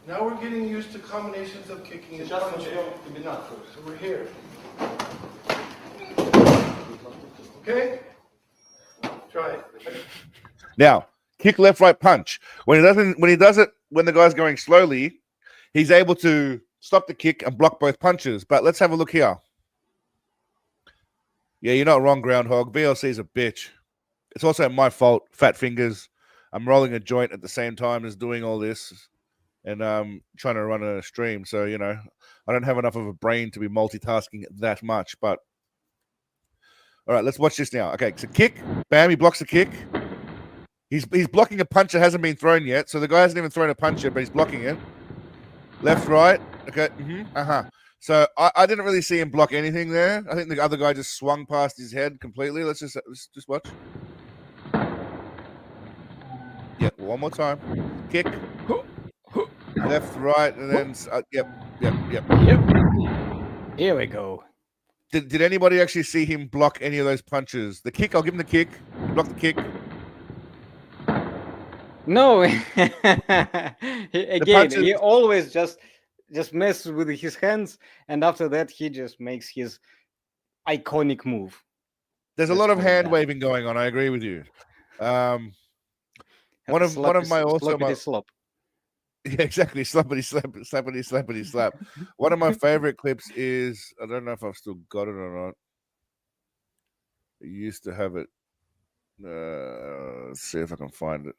Now we're getting used to combinations of kicking and punching. So we're here. Okay? Try it. Now, kick, left, right, punch. When he does it, when the guy's going slowly, he's able to stop the kick and block both punches. But let's have a look here. Yeah, you're not wrong, Groundhog. VLC's a bitch. It's also my fault. Fat fingers. I'm rolling a joint at the same time as doing all this, and trying to run a stream. So I don't have enough of a brain to be multitasking that much. But all right, let's watch this now. Okay, so kick, bam, he blocks the kick. He's blocking a punch that hasn't been thrown yet. So the guy hasn't even thrown a punch yet, but he's blocking it. Left, right. Okay. So I didn't really see him block anything there. I think the other guy just swung past his head completely. Let's just watch. Yeah, one more time. Kick. Left, right, and then yep. Here we go. Did anybody actually see him block any of those punches? The kick, I'll give him the kick. He blocked the kick. No, he always just messes with his hands, and after that he just makes his iconic move. There's a lot of hand waving going on. I agree with you. One of my also slop. Yeah, exactly. Slappity slap, slappity slappity slap. One of my favorite clips is, I don't know if I've still got it or not. I used to have it. Let's see if I can find it.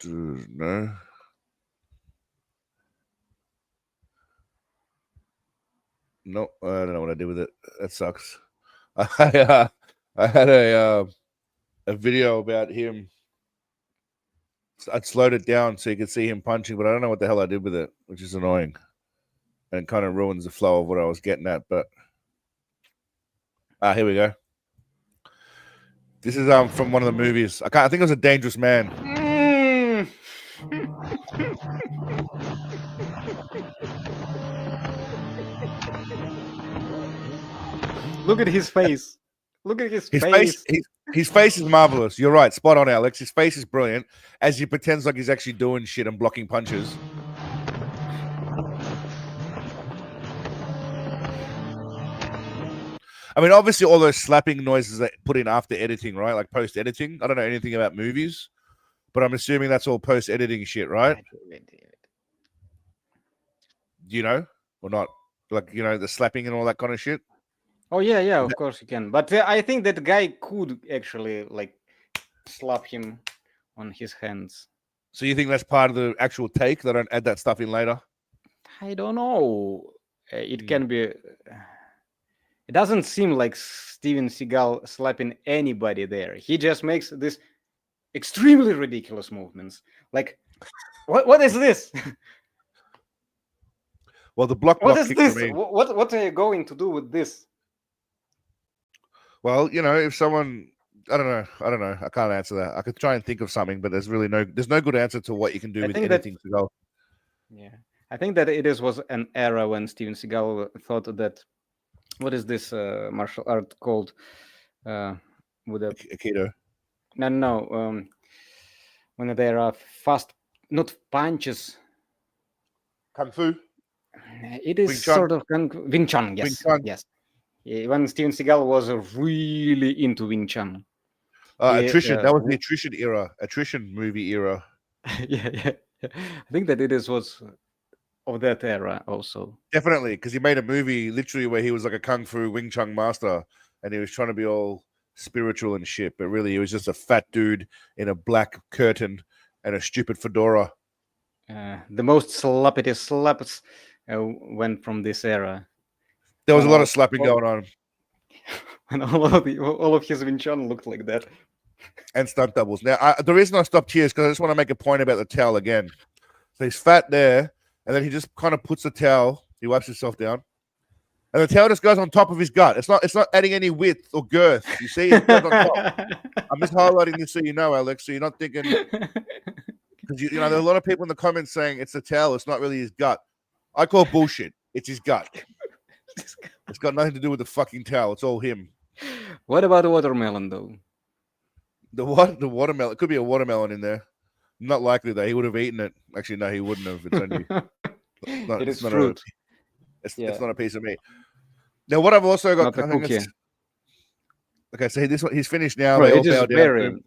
No. No, I don't know what I did with it. That sucks. I had a video about him. I'd slowed it down so you could see him punching, but I don't know what the hell I did with it, which is annoying. And it kind of ruins the flow of what I was getting at. But here we go. This is from one of the movies. I think it was A Dangerous Man. Look at his face. Look at his face. His face is marvelous. You're right. Spot on, Alex. His face is brilliant as he pretends like he's actually doing shit and blocking punches. I mean, obviously, all those slapping noises that put in after editing, right? Like post-editing. I don't know anything about movies, but I'm assuming that's all post-editing shit, right? Do you know or not? Like, the slapping and all that kind of shit? Oh, yeah, of course you can. But I think that guy could actually, like, slap him on his hands. So you think that's part of the actual take? They don't add that stuff in later? I don't know. It can be... It doesn't seem like Steven Seagal slapping anybody there. He just makes this extremely ridiculous movements. Like, what is this? Well, the block what is kick this? for me. What are you going to do with this? Well, if someone, I don't know. I can't answer that. I could try and think of something, but there's no good answer to what you can do with editing Seagal. Yeah, I think that it was an era when Steven Seagal thought that, what is this martial art called? With a Aikido. No. when there are fast, not punches. Kung Fu. It is Wing Chun. sort of Wing Chun, yes, Wing Chun. yes. When Steven Seagal was really into Wing Chun. Attrition. That was the attrition era. Attrition movie era. yeah. I think that was of that era also. Definitely, because he made a movie literally where he was like a Kung Fu Wing Chun master and he was trying to be all spiritual and shit, but really he was just a fat dude in a black curtain and a stupid fedora. The most slappity slaps went from this era. There was a lot of slapping going on. And all of his Wing Chun looked like that. And stunt doubles. Now, the reason I stopped here is because I just want to make a point about the towel again. So he's fat there, and then he just kind of puts the towel, he wipes himself down, and the towel just goes on top of his gut. It's not adding any width or girth. You see, it goes on top. I'm just highlighting this so you know, Alex, so you're not thinking, because you know, there are a lot of people in the comments saying it's the towel, it's not really his gut. I call bullshit. It's his gut. It's got nothing to do with the fucking towel. It's all him. What about the watermelon, though? The what? The watermelon. It could be a watermelon in there. Not likely though. He would have eaten it. Actually, no, he wouldn't have. It's only. It is fruit. It's not a piece of meat. Now, what I've also got. Not a cookie. Okay, so this one, he's finished now. Right, They all bow down to him.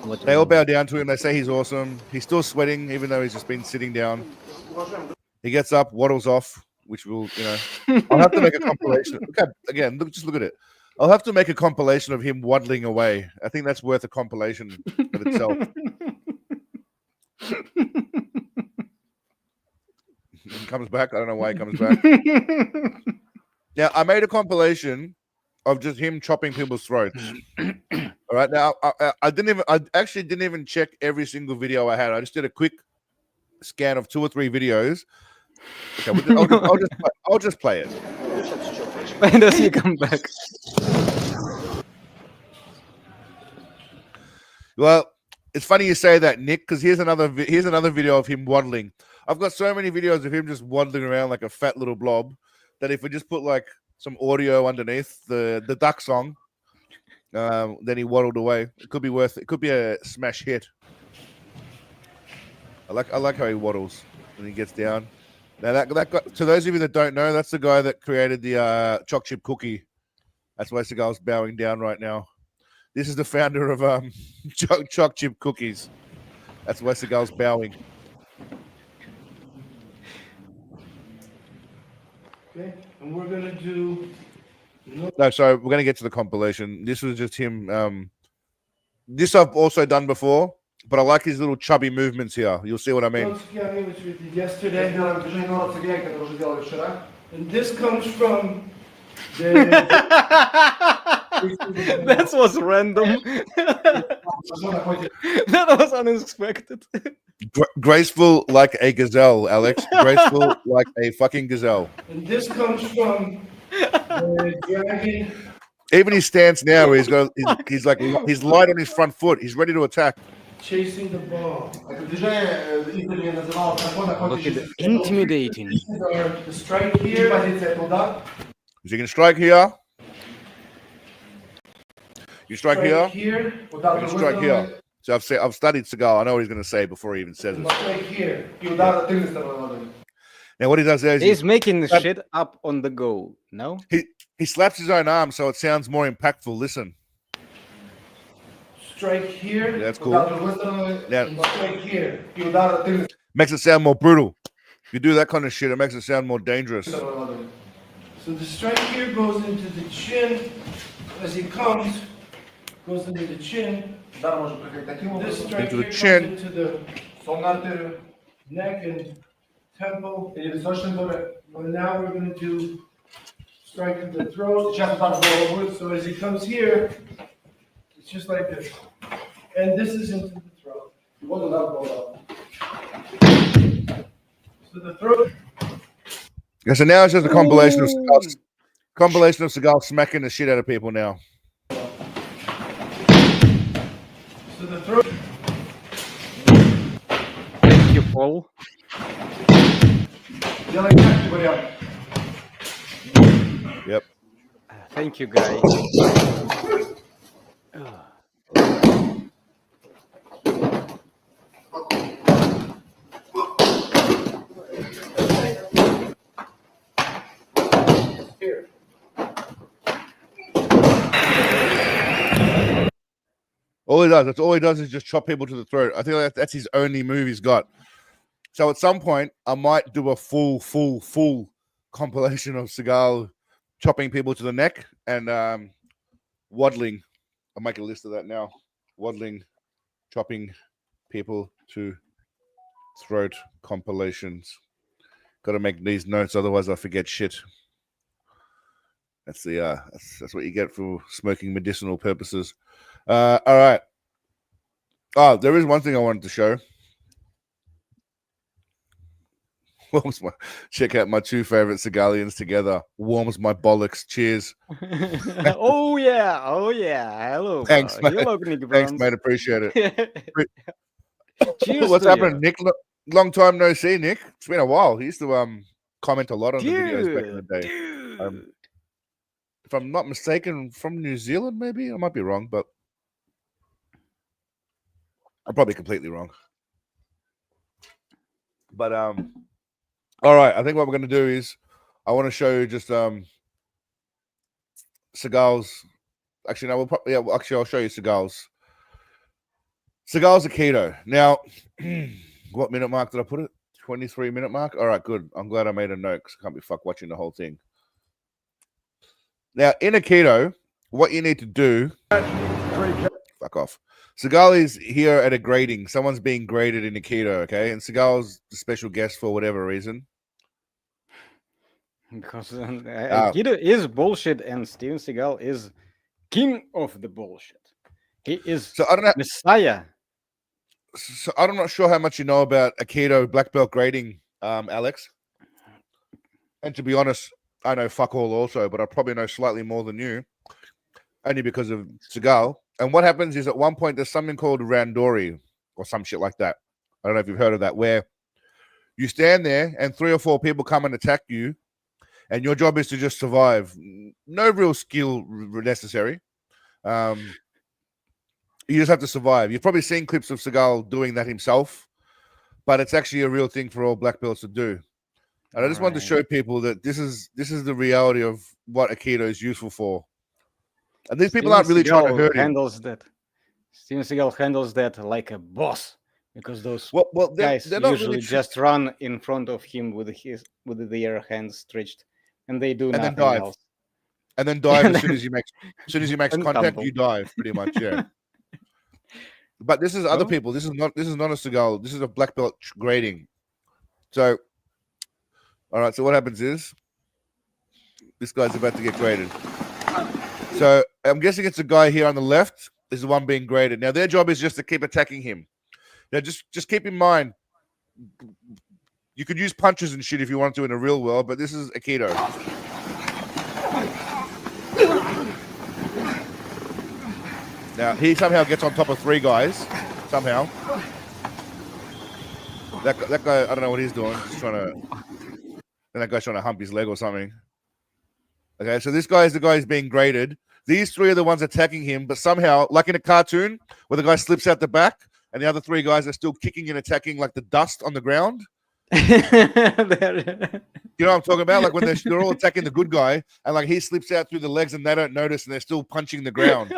What They all bow down to him. They say he's awesome. He's still sweating, even though he's just been sitting down. He gets up, waddles off, which will, you know, I'll have to make a compilation. Okay, again, just look at it. I'll have to make a compilation of him waddling away. I think that's worth a compilation of itself. He comes back. I don't know why he comes back. Now, I made a compilation of just him chopping people's throats. All right. Now, I actually didn't even check every single video I had. I just did a quick scan of 2 or 3 videos. Okay, I'll just play it. When does he come back? Well, it's funny you say that, Nick, because here's another video of him waddling. I've got so many videos of him just waddling around like a fat little blob that if we just put like some audio underneath the duck song, then he waddled away. It could be worth it. It could be a smash hit. I like how he waddles when he gets down. Now that guy, to those of you that don't know, that's the guy that created the choc chip cookie. That's why Seagal's bowing down right now. This is the founder of choc chip cookies. That's why Seagal's bowing. Okay, and we're gonna do. No, so we're gonna get to the compilation. This was just him. This I've also done before, but I like his little chubby movements here. You'll see what I mean. Which we did yesterday. And this comes from the. That was random. That was unexpected. Graceful like a gazelle, Alex. Graceful like a fucking gazelle. And this comes from the dragon. Even his stance now, he's light on his front foot. He's ready to attack. Chasing the ball. Look at the intimidating. The strike here. So you can strike here. You strike here. Here. You can strike here. So I've studied Seagal. I know what he's going to say before he even says it. Strike here. Now what he does there is He's making the shit up on the go. No? he slaps his own arm so it sounds more impactful. Listen. Strike here. Yeah, that's cool. Yeah. Strike here. Makes it sound more brutal. If you do that kind of shit, it makes it sound more dangerous. So the strike here goes into the chin as he comes. Goes into the chin. This strike Into the here chin. comes into the neck and temple. And now we're going to do strike to the throat. So as he comes here, it's just like this. And this is into the throat. So the throat. Yeah, so now it's just a compilation of Seagal smacking the shit out of people now. So the throat. Thank you, Paul. Yep. Thank you, guys. All he does. That's all he does is just chop people to the throat. I think that's his only move he's got. So at some point, I might do a full compilation of Seagal chopping people to the neck and waddling. I'll make a list of that now. Waddling, chopping people to throat compilations. Got to make these notes, otherwise I forget shit. That's the that's what you get for smoking medicinal purposes. All right. Oh, there is one thing I wanted to show. Check out my two favorite Seagalians together. Warms my bollocks. Cheers. Oh yeah. Hello. Thanks, mate. Hello, Nick Thanks, Browns. mate. Appreciate it. Cheers What's to happening, you. Nick? Long time no see, Nick. It's been a while. He used to comment a lot on the videos back in the day. Dude. If I'm not mistaken, from New Zealand, maybe I might be wrong, but I'm probably completely wrong. But all right. I think what we're going to do is I want to show you just Seagal's. Actually, no. I'll show you Seagal's Aikido. Now, what minute mark did I put it? 23-minute mark. All right, good. I'm glad I made a note because I can't be fucked watching the whole thing. Now, in Aikido, what you need to do. Fuck off. Seagal is here at a grading. Someone's being graded in Aikido, okay? And Seagal's the special guest for whatever reason. Because Aikido is bullshit, and Steven Seagal is king of the bullshit. He is So I don't know. Messiah. So I'm not sure how much you know about Aikido black belt grading, Alex. And to be honest, I know fuck all also, but I probably know slightly more than you, only because of Seagal. And what happens is at one point there's something called randori or some shit like that. I don't know if you've heard of that, where you stand there and 3 or 4 people come and attack you, and your job is to just survive. No real skill necessary. You just have to survive. You've probably seen clips of Seagal doing that himself, but it's actually a real thing for all black belts to do. And I just wanted to show people that this is the reality of what Aikido is useful for. And these people aren't really trying to hurt him. Steven Seagal handles that like a boss, because those guys they're not usually really just run in front of him with their hands stretched, and they do and nothing then dive. else. And then dive as soon as you make And contact, tumble. you dive pretty much, yeah. But this is other people. This is not a Seagal. This is a black belt grading. So, all right. So what happens is this guy's about to get graded. So I'm guessing it's the guy here on the left is the one being graded. Now their job is just to keep attacking him. Now just keep in mind, you could use punches and shit if you want to in the real world, but this is Aikido. Now he somehow gets on top of 3 guys. Somehow. That guy, I don't know what he's doing. He's trying to. And that guy's trying to hump his leg or something. Okay, so this guy is the guy who's being graded. These 3 are the ones attacking him, but somehow, like in a cartoon, where the guy slips out the back, and the other 3 guys are still kicking and attacking like the dust on the ground. You know what I'm talking about? Like when they're all attacking the good guy, and like he slips out through the legs, and they don't notice, and they're still punching the ground.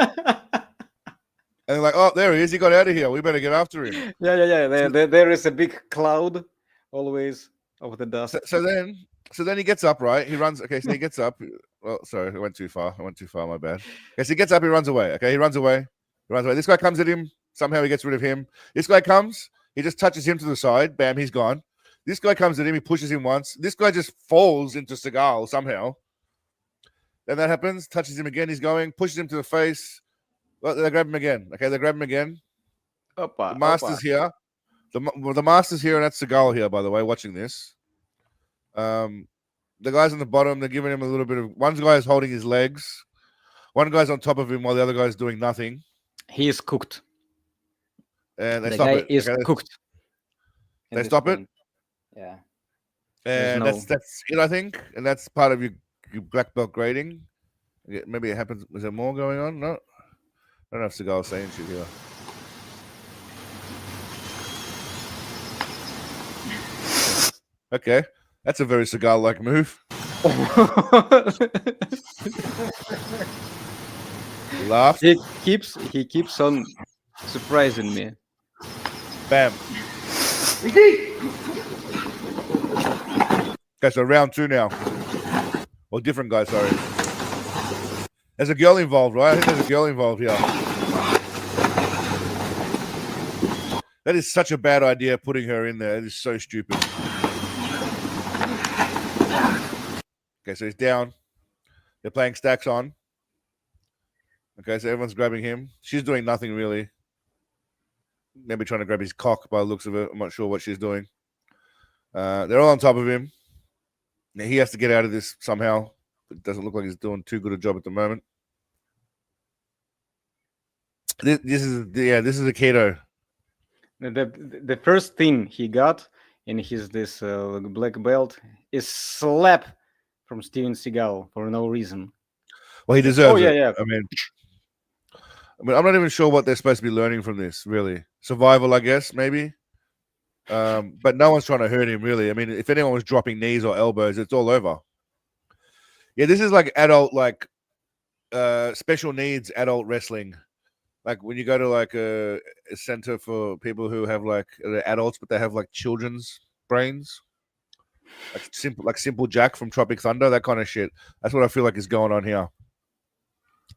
And they're like, "Oh, there he is! He got out of here. We better get after him." Yeah. There is a big cloud always of the dust. So then he gets up, right? He runs. Okay, so he gets up. Well, sorry, I went too far. My bad. Okay, so he gets up. He runs away. Okay, he runs away. This guy comes at him. Somehow he gets rid of him. This guy comes. He just touches him to the side. Bam, he's gone. This guy comes at him. He pushes him once. This guy just falls into Seagal somehow. Then that happens. Touches him again. He's going. Pushes him to the face. Well, they grab him again. Okay, they grab him again. The master's here. The master's here, and that's Seagal here, by the way, watching this. The guys on the bottom, they're giving him a little bit of. One guy is holding his legs. One guy's on top of him while the other guy's doing nothing. He is cooked. And they the stop guy it. is Okay, cooked. They stop it. Yeah. And that's it, I think. And that's part of your black belt grading. Maybe it happens. Is there more going on? No. I don't know if Seagal's saying shit here. Okay. That's a very Seagal-like move. Laugh. He keeps on surprising me. Bam. Okay, so round 2 now. Or different guy, sorry. There's a girl involved, right? I think there's a girl involved here. That is such a bad idea, putting her in there. It is so stupid. Okay, so he's down. They're playing stacks on. Okay, so everyone's grabbing him. She's doing nothing really. Maybe trying to grab his cock by the looks of it. I'm not sure what she's doing. They're all on top of him. Now, he has to get out of this somehow. It doesn't look like he's doing too good a job at the moment. This is Aikido. The first thing he got in his this black belt is slap from Steven Seagal for no reason. Well, he deserves it. Yeah. I mean, I'm not even sure what they're supposed to be learning from this, really. Survival, I guess, maybe. But no one's trying to hurt him, really. I mean, if anyone was dropping knees or elbows, it's all over. Yeah, this is like adult, like special needs adult wrestling. Like when you go to like a center for people who have like adults, but they have like children's brains, like Simple Jack from Tropic Thunder, that kind of shit. That's what I feel like is going on here.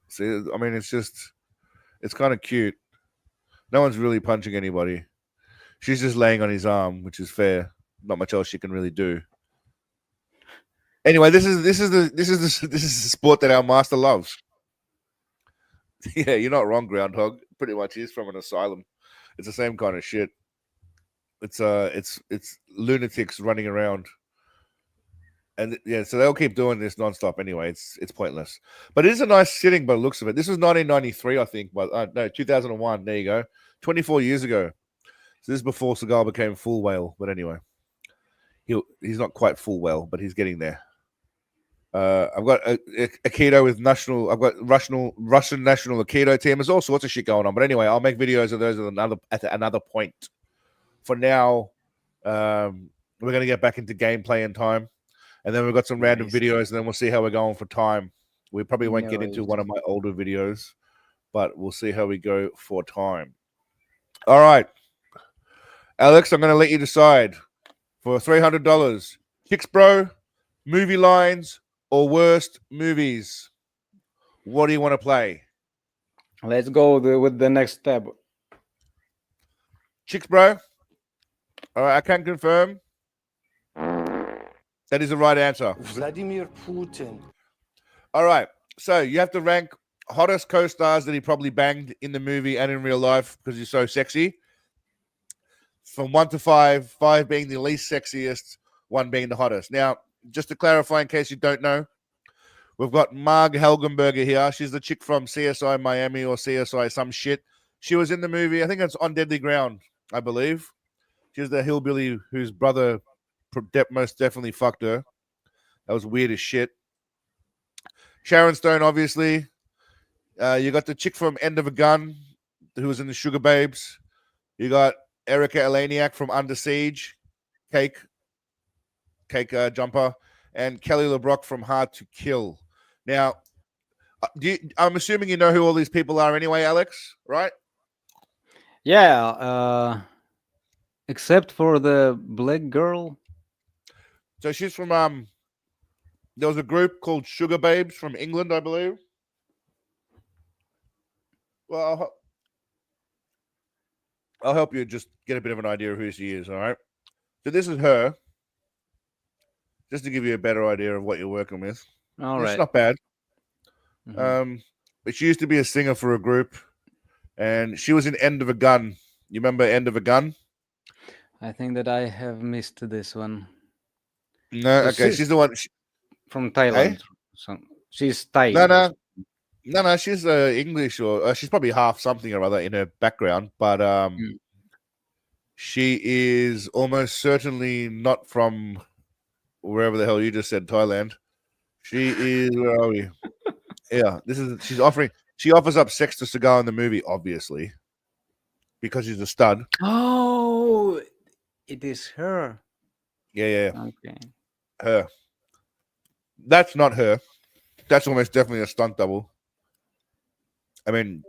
See, I mean, it's kind of cute. No one's really punching anybody. She's just laying on his arm, which is fair. Not much else she can really do. Anyway, this is the sport that our master loves. Yeah, you're not wrong, Groundhog. Pretty much is from an asylum. It's the same kind of shit. It's lunatics running around. And yeah, so they'll keep doing this nonstop anyway. It's pointless. But it is a nice sitting by the looks of it. This was 1993, I think, but no, 2001. There you go. 24 years ago. So this is before Seagal became full whale. But anyway, he's not quite full whale, but he's getting there. I've got Aikido with national. I've got Russian national Aikido team. There's all sorts of shit going on. But anyway, I'll make videos of those at another point. For now, we're gonna get back into gameplay in time, and then we've got some random videos, and then we'll see how we're going for time. We probably won't get into one of my older videos, but we'll see how we go for time. All right, Alex, I'm gonna let you decide for $300. Chicks Bro, movie lines, or worst movies. What do you want to play? Let's go with the next tab. Chicks Bro. All right, I can confirm that is the right answer. Vladimir Putin. All right, so you have to rank hottest co-stars that he probably banged in the movie and in real life because he's so sexy. From 1 to 5, 5 being the least sexiest, 1 being the hottest. Now, just to clarify, in case you don't know, we've got Marg Helgenberger here. She's the chick from CSI Miami or CSI some shit. She was in the movie. I think it's On Deadly Ground, I believe. She's the hillbilly whose brother most definitely fucked her. That was weird as shit. Sharon Stone, obviously. You got the chick from End of a Gun, who was in the Sugar Babes. You got Erica Eleniak from Under Siege, Cake Jumper, and Kelly LeBrock from Hard to Kill. Now, I'm assuming you know who all these people are anyway, Alex, right? Yeah, except for the black girl. So she's from there was a group called Sugar Babes from England, I believe. Well, I'll help you just get a bit of an idea of who she is, all right? So this is her, just to give you a better idea of what you're working with. All right. It's not bad. Mhm. But she used to be a singer for a group, and she was in End of a Gun. You remember End of a Gun? I think that I have missed this one. No, So okay. She's the one from Thailand. So she's Thai. No. She's English, or she's probably half something or other in her background, but she is almost certainly not from wherever the hell you just said, Thailand. She is. Where are we? Yeah, she offers up sex to Seagal in the movie, obviously, because she's a stud. Oh, it is her. Yeah. Okay. Her. That's not her. That's almost definitely a stunt double. I mean,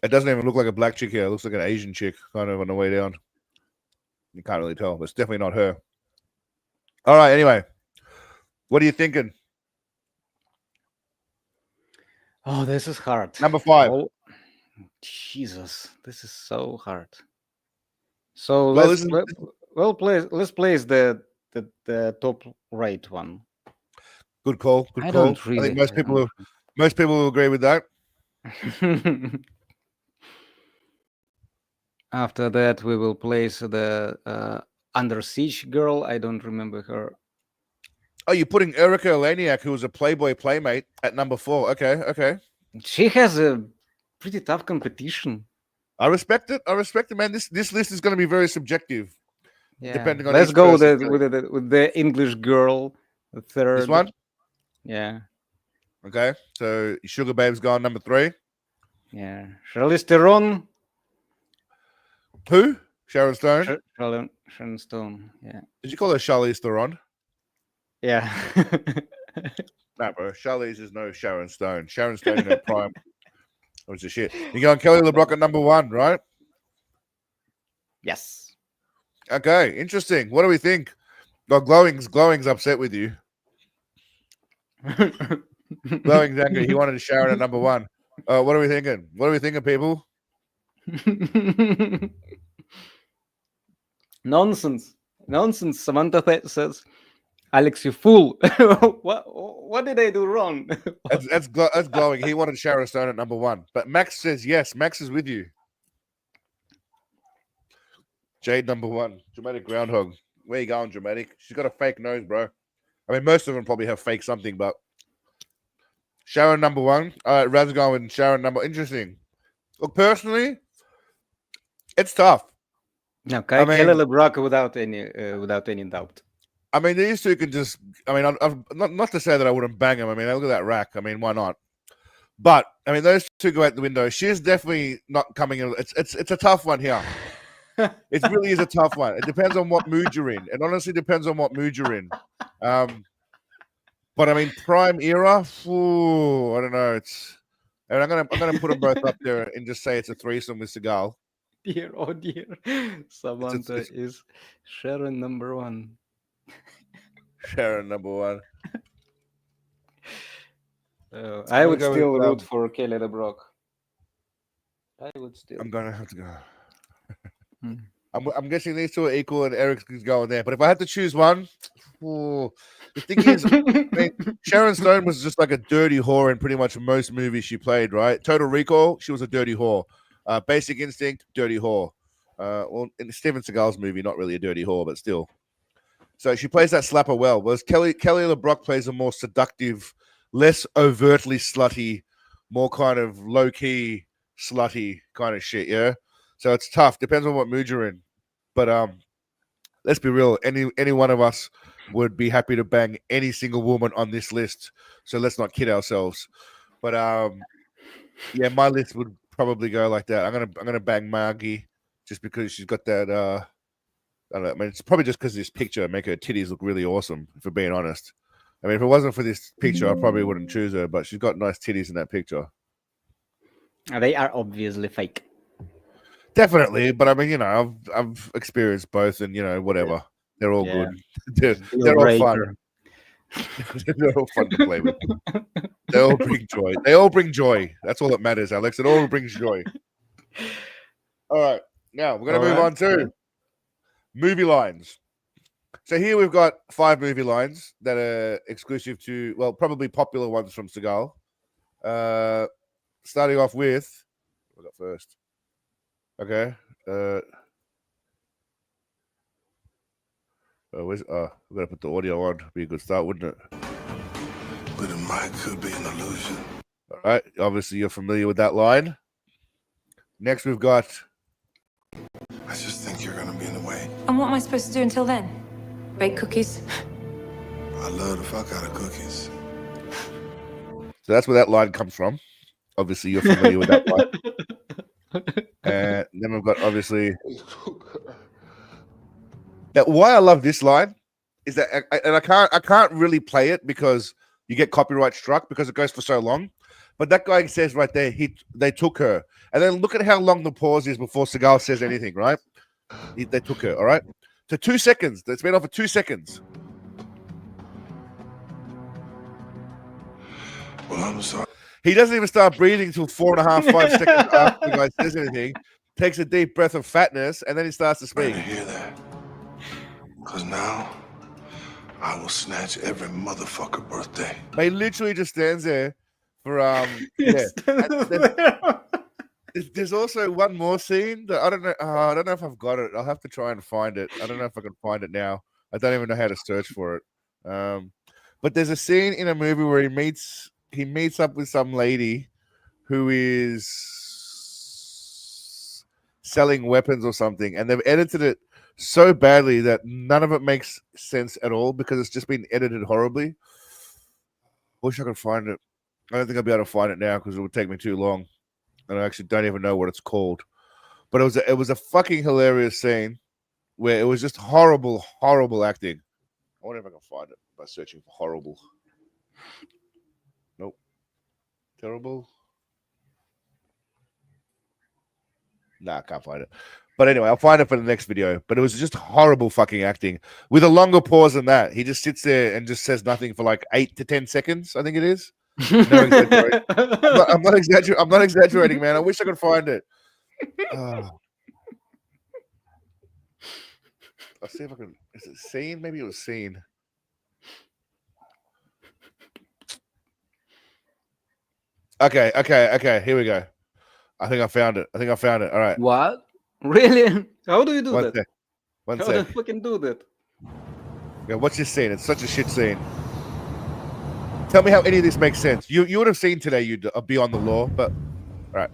It doesn't even look like a black chick here. It looks like an Asian chick kind of on the way down. You can't really tell, but it's definitely not her. All right, anyway. What are you thinking? Oh, this is hard. Number 5. Oh, Jesus, this is so hard. So Well, let's place the top right one. Good call. Good I call. don't really. I think most people will agree with that. After that, we will place the Under Siege girl. I don't remember her. Oh, you're putting Erica Eleniak, who was a Playboy playmate, at number 4. Okay. She has a pretty tough competition. I respect it, man. This list is going to be very subjective. Yeah. Depending on Let's each go person. with the English girl, the third. This one? Yeah. Okay. So Sugar Babe's gone number 3. Yeah. Charlize Theron. Who? Sharon Stone? Sharon Stone. Yeah. Did you call her Charlize Theron? Yeah. Nah, bro. Charlize is no Sharon Stone. Sharon Stone in her prime. What's the shit? You're going Kelly LeBrock at number 1, right? Yes. Okay, interesting. What do we think? Well, Glowing's upset with you. Glowing's angry. He wanted Sharon at number 1. What are we thinking? What are we thinking, people? Nonsense. Samantha says, Alex, you fool. What did I do wrong? That's Glowing. He wanted Sharon Stone at number 1. But Max says yes. Max is with you. Jade number 1. Dramatic Groundhog. Where you going, Dramatic? She's got a fake nose, bro. I mean, most of them probably have fake something, but Sharon number 1. All right, Raz going Sharon number. Interesting. Look, personally, it's tough. No, Kelly LeBrock without any doubt. I mean, these two can just. I mean, I've not to say that I wouldn't bang them. I mean, look at that rack. I mean, why not? But I mean, those two go out the window. She's definitely not coming in. It's a tough one here. It really is a tough one. It depends on what mood you're in. It honestly depends on what mood you're in. But I mean, prime era. Ooh, I don't know. And I'm gonna put them both up there and just say it's a threesome with Seagal. Dear, oh dear. Samantha is Sharon number 1. Sharon number 1. I would still root for Kelly LeBrock. I would still. I'm gonna have to go. I'm guessing these two are equal, and Eric's going there. But if I had to choose one, the thing is, I mean, Sharon Stone was just like a dirty whore in pretty much most movies she played. Right? Total Recall, she was a dirty whore. Basic Instinct, dirty whore. Well, in Steven Seagal's movie, not really a dirty whore, but still. So she plays that slapper well. Whereas Kelly LeBrock plays a more seductive, less overtly slutty, more kind of low-key slutty kind of shit, yeah? So it's tough. Depends on what mood you're in. But let's be real. Any one of us would be happy to bang any single woman on this list. So let's not kid ourselves. But yeah, my list would probably go like that. I'm gonna bang Margie just because she's got that I don't know. I mean, it's probably just because this picture make her titties look really awesome, for being honest. I mean, if it wasn't for this picture, I probably wouldn't choose her, but she's got nice titties in that picture. They are obviously fake. Definitely, but I mean, you know, I've experienced both, and you know, whatever. They're all good. They're all fun. They're all fun to play with. They all bring joy. They all bring joy. That's all that matters, Alex. It all brings joy. All right, now we're gonna move on to movie lines. So here we've got 5 movie lines that are exclusive to, well, probably popular ones from Seagal. Starting off with, what got first? Okay. We're gonna put the audio on. Be a good start, wouldn't it? But a mic could be an illusion. All right. Obviously, you're familiar with that line. Next, we've got. I just think you're gonna be in the way. And what am I supposed to do until then? Bake cookies? I love the fuck out of cookies. So that's where that line comes from. Obviously, you're familiar with that line. And then we've got obviously. Now, why I love this line is that, and I can't really play it because you get copyright struck because it goes for so long. But that guy says right there, they took her. And then look at how long the pause is before Seagal says anything, right? They took her, all right? So 2 seconds. It's been off for 2 seconds. Well, I'm sorry. He doesn't even start breathing till 4.5, 5 seconds after the guy says anything. Takes a deep breath of fatness, and then he starts to speak. I hear that. Because now, I will snatch every motherfucker birthday. But he literally just stands there for yeah. There's also one more scene that I don't know. I don't know if I've got it. I'll have to try and find it. I don't know if I can find it now. I don't even know how to search for it. But there's a scene in a movie where he meets up with some lady who is selling weapons or something, and they've edited it so badly that none of it makes sense at all because it's just been edited horribly. Wish I could find it. I don't think I'll be able to find it now because it would take me too long, and I actually don't even know what it's called. But it was a fucking hilarious scene where it was just horrible acting. I wonder if I can find it by searching for horrible. Nope. Terrible. Nah, I can't find it. But anyway, I'll find it for the next video. But it was just horrible fucking acting with a longer pause than that. He just sits there and just says nothing for like 8 to 10 seconds. I think it is. No exaggeration. I'm not exaggerating, man. I wish I could find it. I'll see if I can. Is it scene? Maybe it was scene. Okay. Here we go. I think I found it. All right. What? Really? How do you do that? One How sec. do you fucking do that? Yeah, what's this scene? It's such a shit scene. Tell me how any of this makes sense. You would have seen today you'd Beyond the Law, but all right.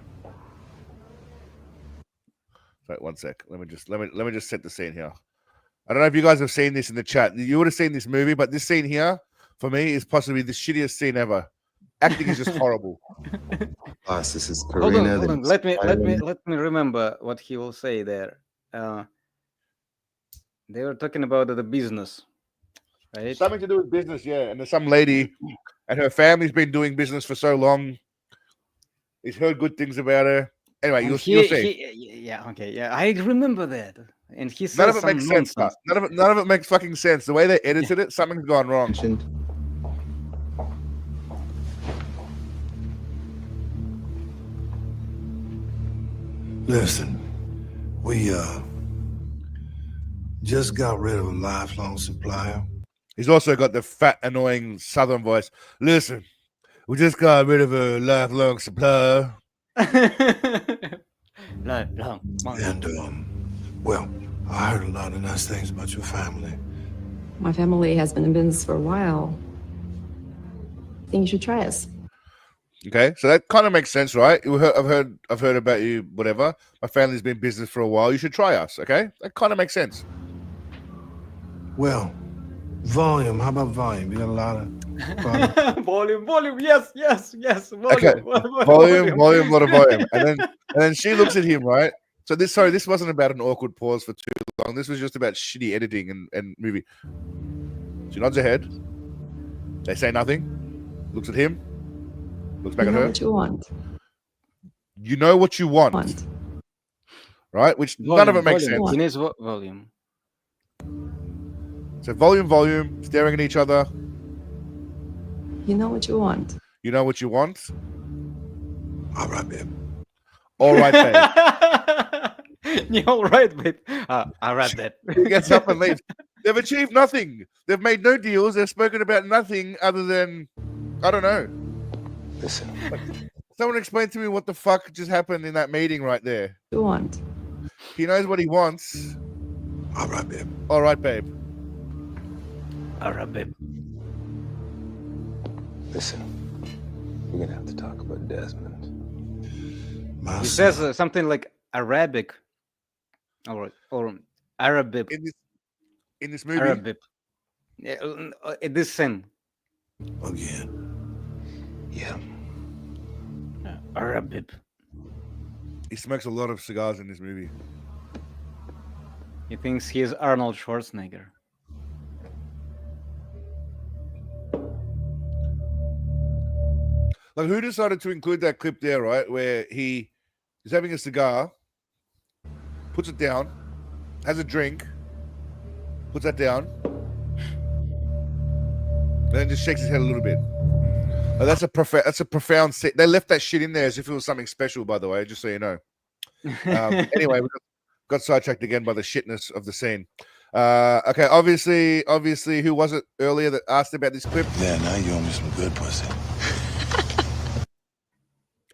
Right, one sec. Let me just set the scene here. I don't know if you guys have seen this in the chat. You would have seen this movie, but this scene here for me is possibly the shittiest scene ever. Acting is just horrible. Boss, this is Hold Karina. on. Let me remember what he will say there. They were talking about the business, right? Something to do with business, yeah. And there's some lady, and her family's been doing business for so long. He's heard good things about her. Anyway, you'll see. I remember that. And he said none of it makes sense. None of it makes fucking sense. The way they edited it, something's gone wrong. Listen, we just got rid of a lifelong supplier. He's also got the fat, annoying Southern voice. Listen, we just got rid of a lifelong supplier. Lifelong. And well, I heard a lot of nice things about your family. My family has been in business for a while. I think you should try us. Okay, so that kind of makes sense, right? I've heard about you, whatever. My family's been in business for a while. You should try us, okay? That kind of makes sense. Well, volume. How about volume? You got a lot of volume. Yes. Volume. Okay. Volume, lot of volume. And then she looks at him, right? So this wasn't about an awkward pause for too long. This was just about shitty editing and movie. She nods her head. They say nothing. Looks at him. Looks back at her. What you want. You know what you want. Right? Which none of it makes sense. He needs volume. So volume, staring at each other. You know what you want. You know what you want? All right, babe. All right, babe. You're all right, babe. All right, babe. He gets up and leaves. They've achieved nothing. They've made no deals. They've spoken about nothing other than, I don't know. Listen. Someone explain to me what the fuck just happened in that meeting right there. You want. He knows what he wants. All right, babe. All right, babe. All right, babe. Listen, we're gonna have to talk about Desmond. He says something like Arabic, or Arabic. In this movie. Arabic. Yeah, in this scene. Again. Yeah. Arabic. He smokes a lot of cigars in this movie. He thinks he is Arnold Schwarzenegger. Like, who decided to include that clip there, right? Where he is having a cigar, puts it down, has a drink, puts that down, and then just shakes his head a little bit. Oh, that's a profound. They left that shit in there as if it was something special, by the way, just so you know. Anyway, we got sidetracked again by the shitness of the scene. Okay, obviously, who was it earlier that asked about this clip? Yeah, now you owe me some good pussy.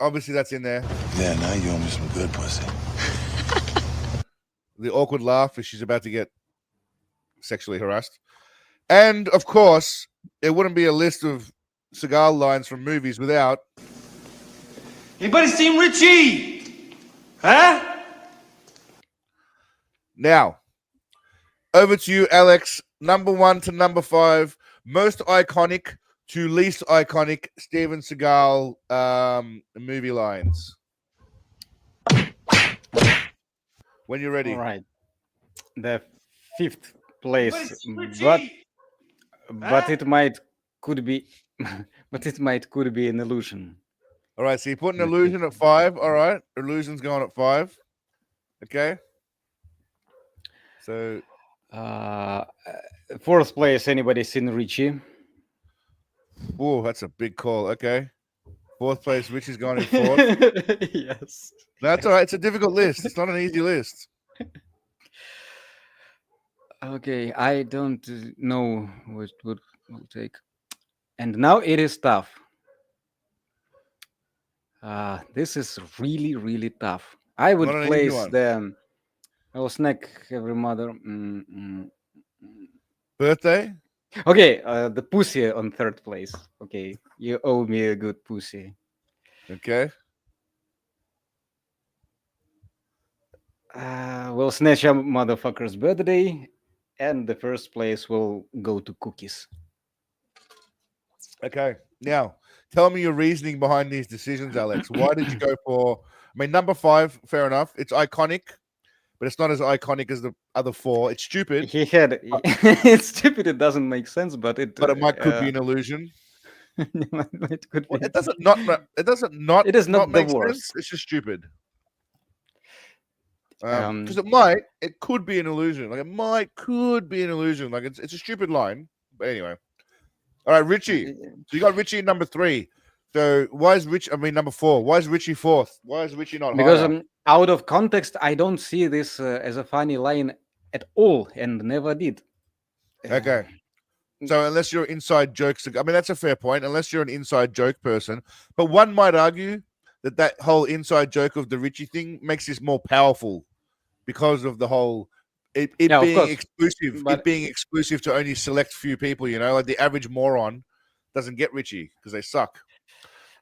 Obviously, that's in there. Yeah, now you owe me some good pussy. The awkward laugh as she's about to get sexually harassed. And, of course, it wouldn't be a list of Seagal lines from movies without... Anybody seen Richie? Huh? Now, over to you, Alex. Number 1 to number 5. Most iconic to least iconic Steven Seagal movie lines. When you're ready. All right. The 5th place, but it could be an illusion. All right, so you put an illusion at 5. All right, illusion's going at 5. Okay. So, 4th place. Anybody seen Richie? Oh, that's a big call. Okay. 4th place, Richie's gone in 4th. Yes. That's all right. It's a difficult list. It's not an easy list. Okay, I don't know what will take. And now it is tough. This is really, really tough. I would place the... I will snack every mother. Birthday? Okay, the pussy on 3rd place. Okay, you owe me a good pussy. Okay. We'll snatch a motherfucker's birthday, and the 1st place will go to cookies. Okay. Now, tell me your reasoning behind these decisions, Alex. Why did you go for... I mean, number 5, fair enough. It's iconic, but it's not as iconic as the other 4. It's stupid. It's stupid. It doesn't make sense, but it could be an illusion. It could be. It doesn't not. It doesn't not. It is not make the worst. Sense. It's just stupid. Because it could be an illusion. Like could be an illusion. Like it's a stupid line. But anyway, all right, Richie. So you got Richie number 3. So why is number 4? Why is Richie 4th? Why is Richie not? Because out of context, I don't see this as a funny line at all, and never did. Okay. So unless you're inside jokes, I mean that's a fair point. Unless you're an inside joke person, but one might argue that whole inside joke of the Richie thing makes this more powerful because of the whole it being exclusive. It being exclusive to only select few people. You know, like the average moron doesn't get Richie because they suck.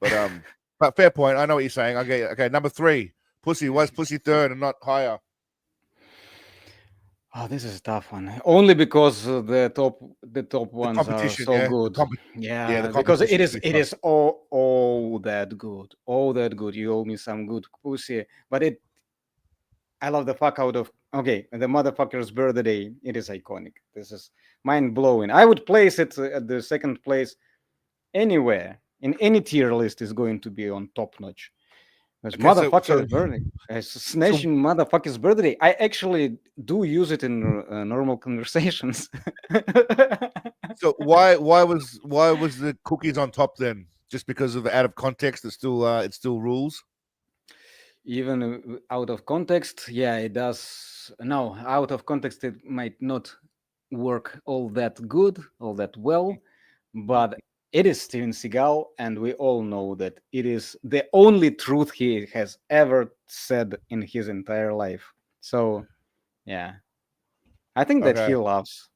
But fair point. I know what you're saying. Okay. Number 3, pussy. Why is pussy 3rd and not higher? Oh, this is a tough one. Only because the top ones are so good. Because it is all that good. All that good. You owe me some good pussy. But I love the fuck out of... Okay, the motherfucker's birthday. It is iconic. This is mind-blowing. I would place it at the 2nd place anywhere. In any tier list is going to be on top notch. Motherfucker's birthday. Snatching motherfucker's birthday. I actually do use it in normal conversations. So why was the cookies on top then? Just because of the out of context, it still rules. Even out of context, yeah, it does. No, out of context, it might not work all that good, all that well, but it is Steven Seagal, and we all know that it is the only truth he has ever said in his entire life. So, yeah, I think that he loves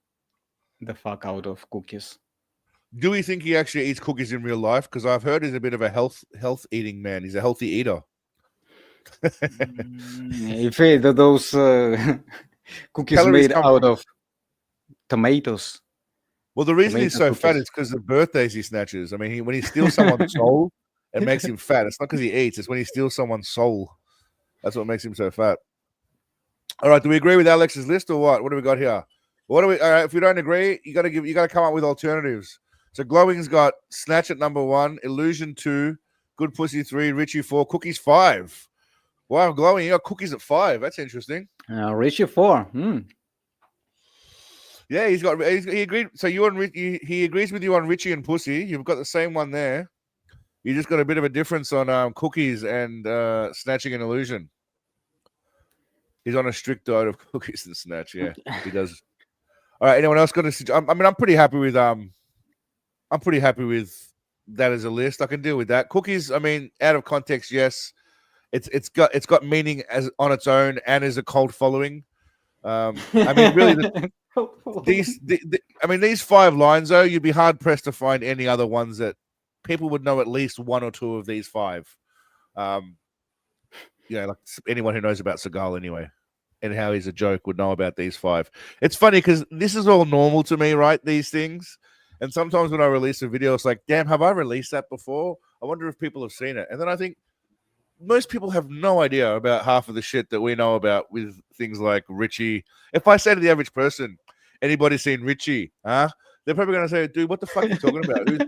the fuck out of cookies. Do we think he actually eats cookies in real life? Because I've heard he's a bit of a health eating man. He's a healthy eater. If those cookies calories made out of tomatoes. Well, the reason he's so fat is because of birthdays he snatches. I mean, when he steals someone's soul, it makes him fat. It's not because he eats; it's when he steals someone's soul. That's what makes him so fat. All right, do we agree with Alex's list or what? What do we got here? All right, if we don't agree, you got to come up with alternatives. So Glowing's got Snatch at number 1, Illusion 2, Good Pussy 3, Richie 4, Cookies 5. Wow, glowing. You got Cookies at 5. That's interesting. Richie 4. Yeah, he agreed. So you and he agrees with you on Richie and Pussy. You've got the same one there. You just got a bit of a difference on Cookies and Snatching an Illusion. He's on a strict diet of cookies and snatch. Yeah, he does. All right. Anyone else got a? I mean, I'm pretty happy with that as a list. I can deal with that. Cookies. I mean, out of context, yes. It's got meaning as on its own and as a cult following. I mean, really, these 5 lines though, you'd be hard pressed to find any other ones that people would know at least 1 or 2 of these 5. Like anyone who knows about Seagal anyway, and how he's a joke would know about these 5. It's funny because this is all normal to me, right? These things, and sometimes when I release a video, it's like, damn, have I released that before? I wonder if people have seen it, and then I think most people have no idea about half of the shit that we know about with things like Richie. If I say to the average person, anybody seen Richie? Huh? They're probably going to say, dude, what the fuck are you talking about? Who's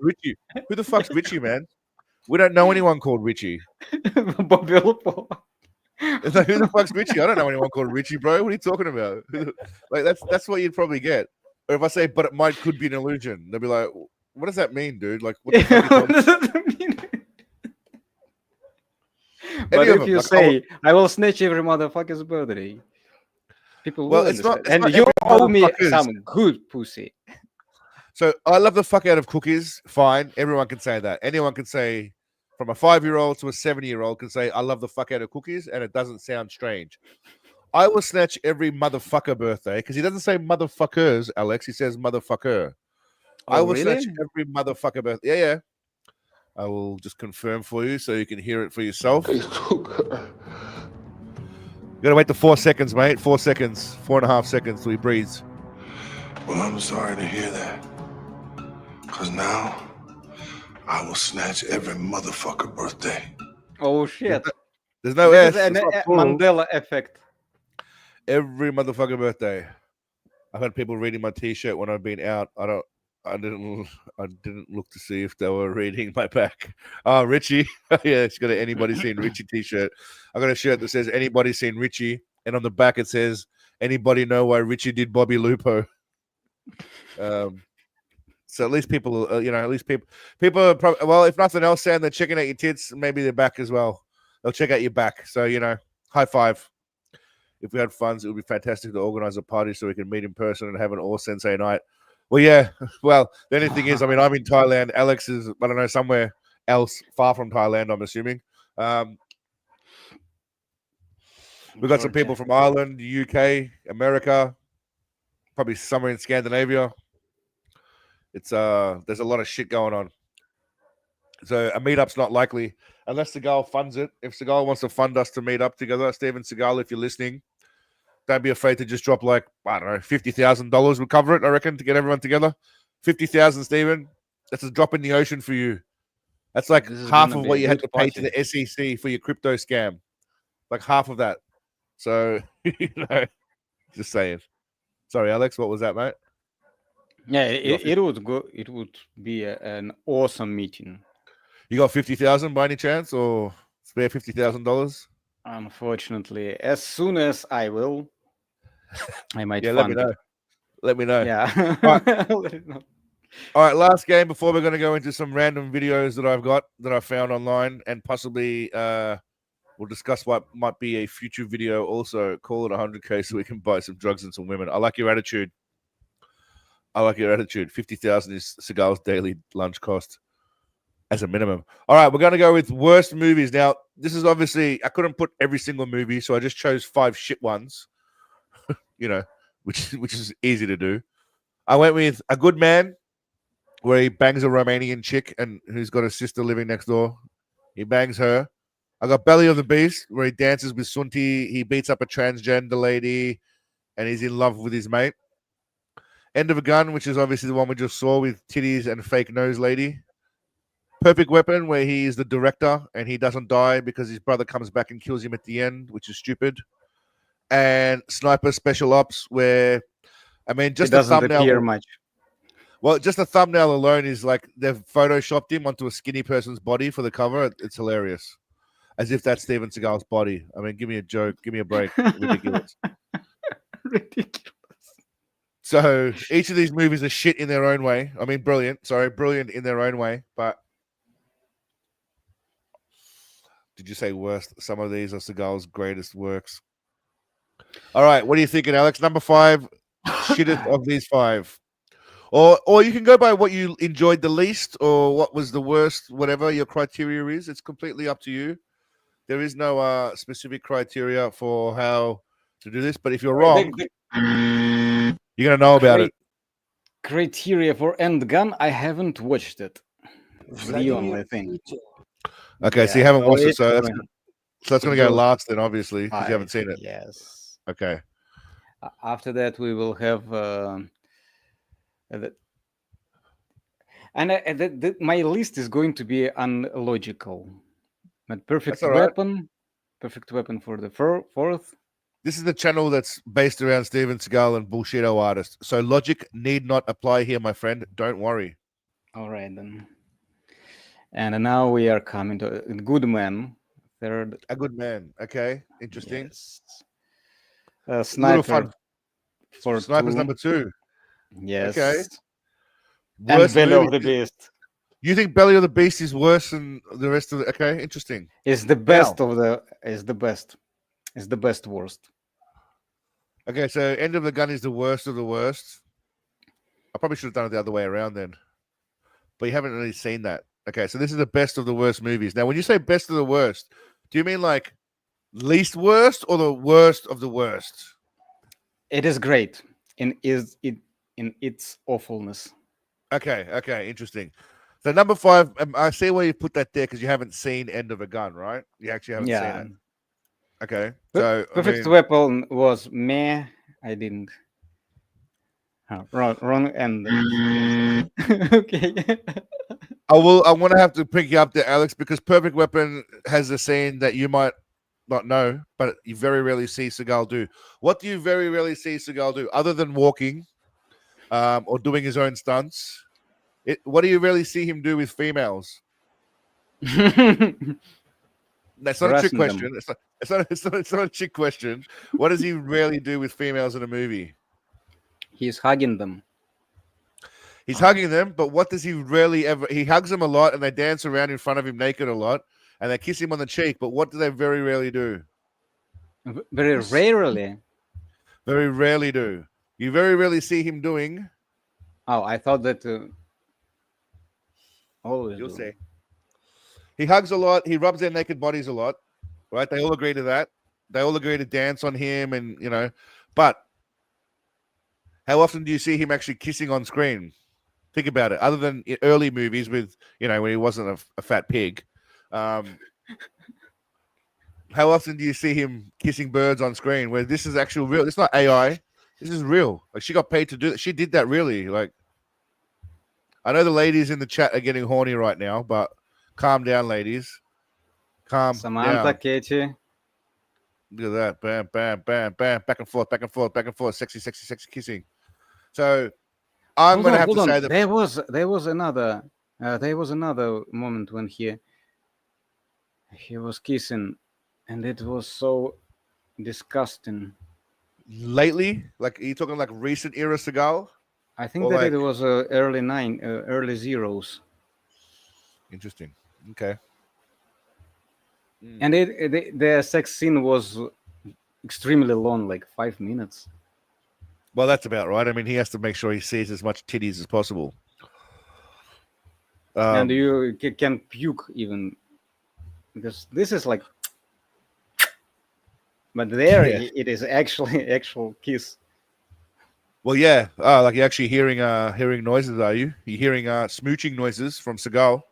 Richie? Who the fuck's Richie, man? We don't know anyone called Richie. Bobby Lupo. It's like, who the fuck's Richie? I don't know anyone called Richie, bro. What are you talking about? Like that's what you'd probably get. Or if I say, but it could be an illusion, they'll be like, what does that mean, dude? Like, what the fuck are you talking about? But if you say, I will snatch every motherfucker's birthday, people will understand. And you owe me some good pussy. So I love the fuck out of cookies. Fine. Everyone can say that. Anyone can say, from a 5-year-old to a 70-year-old can say, I love the fuck out of cookies, and it doesn't sound strange. I will snatch every motherfucker birthday, because he doesn't say motherfuckers, Alex. He says motherfucker. I will snatch every motherfucker birthday. Yeah. I will just confirm for you so you can hear it for yourself. You gotta wait the 4 seconds, mate. 4 seconds. 4.5 seconds till he breathes. Well, I'm sorry to hear that. Because now, I will snatch every motherfucker birthday. Oh, shit. There's no S. Mandela effect. Every motherfucker birthday. I've had people reading my t-shirt when I've been out. I didn't look to see if they were reading my back. Oh, Richie. Yeah, it's got an Anybody Seen Richie t-shirt. I got a shirt that says Anybody Seen Richie, and on the back it says Anybody know why Richie did Bobby Lupo? So at least people, people are probably, well, if nothing else, Sam, they're checking out your tits, maybe their back as well. They'll check out your back. So, high five. If we had funds, it would be fantastic to organize a party so we can meet in person and have an all sensei night. Well, yeah. Well, the only thing is, I'm in Thailand. Alex is, I don't know, somewhere else far from Thailand, I'm assuming. We've got some people from Ireland, the UK, America, probably somewhere in Scandinavia. It's there's a lot of shit going on. So a meetup's not likely unless Seagal funds it. If Seagal wants to fund us to meet up together, Steven Seagal, if you're listening, don't be afraid to just drop like, I don't know, $50,000 would cover it, I reckon, to get everyone together. 50,000, Steven. That's a drop in the ocean for you. That's like half of what you had to pay to the SEC for your crypto scam. Like half of that. So, just saying. Sorry, Alex, what was that, mate? Yeah, it would go. It would be an awesome meeting. You got 50,000 by any chance, or spare $50,000? Unfortunately, as soon as I will, I might. Yeah, let me know. It. Let me know. Yeah. All right. All right, last game before we're going to go into some random videos that I've got that I found online, and possibly we'll discuss what might be a future video. Also, call it 100K so we can buy some drugs and some women. I like your attitude. 50,000 is Seagal's daily lunch cost as a minimum. All right, we're going to go with worst movies. Now, this is obviously, I couldn't put every single movie, so I just chose 5 shit ones, which is easy to do. I went with A Good Man, where he bangs a Romanian chick and who's got a sister living next door. He bangs her. I got Belly of the Beast, where he dances with Sunti. He beats up a transgender lady, and he's in love with his mate. End of a Gun, which is obviously the one we just saw with titties and fake nose lady. Perfect Weapon, where he is the director and he doesn't die because his brother comes back and kills him at the end, which is stupid. And Sniper Special Ops, where, I mean, just it doesn't the thumbnail. Appear much. Well, just the thumbnail alone is like they've photoshopped him onto a skinny person's body for the cover. It's hilarious. As if that's Steven Seagal's body. I mean, give me a joke. Give me a break. Ridiculous. Ridiculous. So each of these movies are shit in their own way. I mean, brilliant. Sorry, brilliant in their own way. But did you say worst? Some of these are Seagal's greatest works. All right, what are you thinking, Alex? Number 5, shittest of these 5. Or you can go by what you enjoyed the least or what was the worst, whatever your criteria is. It's completely up to you. There is no specific criteria for how to do this. But if you're wrong, you're going to know about it. Criteria for Endgun, I haven't watched it. The only thing. Okay, so you haven't watched it, so that's going to go last then, obviously, because you haven't seen it. Yes. Okay. After that, we will have... my list is going to be unlogical. But Perfect Weapon for the fourth. This is the channel that's based around Steven Seagal and Bullshito artists. So logic need not apply here, my friend. Don't worry. All right, then. And now we are coming to Good Man. Third. A Good Man. Okay. Interesting. Yes. Sniper. Sniper's number 2. Yes. Okay. And Belly of the Beast. You think Belly of the Beast is worse than the rest of the... Okay, interesting. It's the best of the... It's the best. It's the best worst. Okay, so End of the Gun is the worst of the worst. I probably should have done it the other way around then. But you haven't really seen that. Okay, so this is the best of the worst movies. Now, when you say best of the worst, do you mean like least worst or the worst of the worst? It is great in its awfulness. Okay, interesting. So number 5, I see where you put that there because you haven't seen End of a Gun, right? You actually haven't seen it. Okay, so Perfect Weapon was meh. I didn't. Wrong end. Okay. I want to have to pick you up there, Alex, because Perfect Weapon has a scene that you might not know, but you very rarely see Seagal do. What do you very rarely see Seagal do, other than walking, or doing his own stunts? What do you really see him do with females? That's not a trick question. It's not a trick question. What does he really do with females in a movie? He's hugging them. He's hugging them, but what does he really ever... He hugs them a lot, and they dance around in front of him naked a lot, and they kiss him on the cheek, but what do they very rarely do? Very rarely? Very rarely do. You very rarely see him doing... Oh, I thought that... always You'll do. see. He hugs a lot. He rubs their naked bodies a lot, right? They all agree to that. They all agree to dance on him, and, you know... But how often do you see him actually kissing on screen? Think about it. Other than in early movies with, you know, when he wasn't a fat pig. How often do you see him kissing birds on screen where this is actual real? It's not AI. This is real. Like, she got paid to do it. She did that really. Like, I know the ladies in the chat are getting horny right now, but calm down, ladies. Calm Samantha, down. Katie. Look at that. Bam, bam, bam, bam. Back and forth, back and forth, back and forth. Sexy, sexy, sexy kissing. So I'm going to have to say that there was another moment when he was kissing, and it was so disgusting. Lately, like, are you talking like recent era Seagal? I think that it was early zeros. Interesting. Okay. And the sex scene was extremely long, like 5 minutes. Well, that's about right. I mean, he has to make sure he sees as much titties as possible. And you can puke even, because this is like, but there it is actual kiss. Well, yeah. Like you're actually hearing noises, are you? You're hearing smooching noises from Seagal.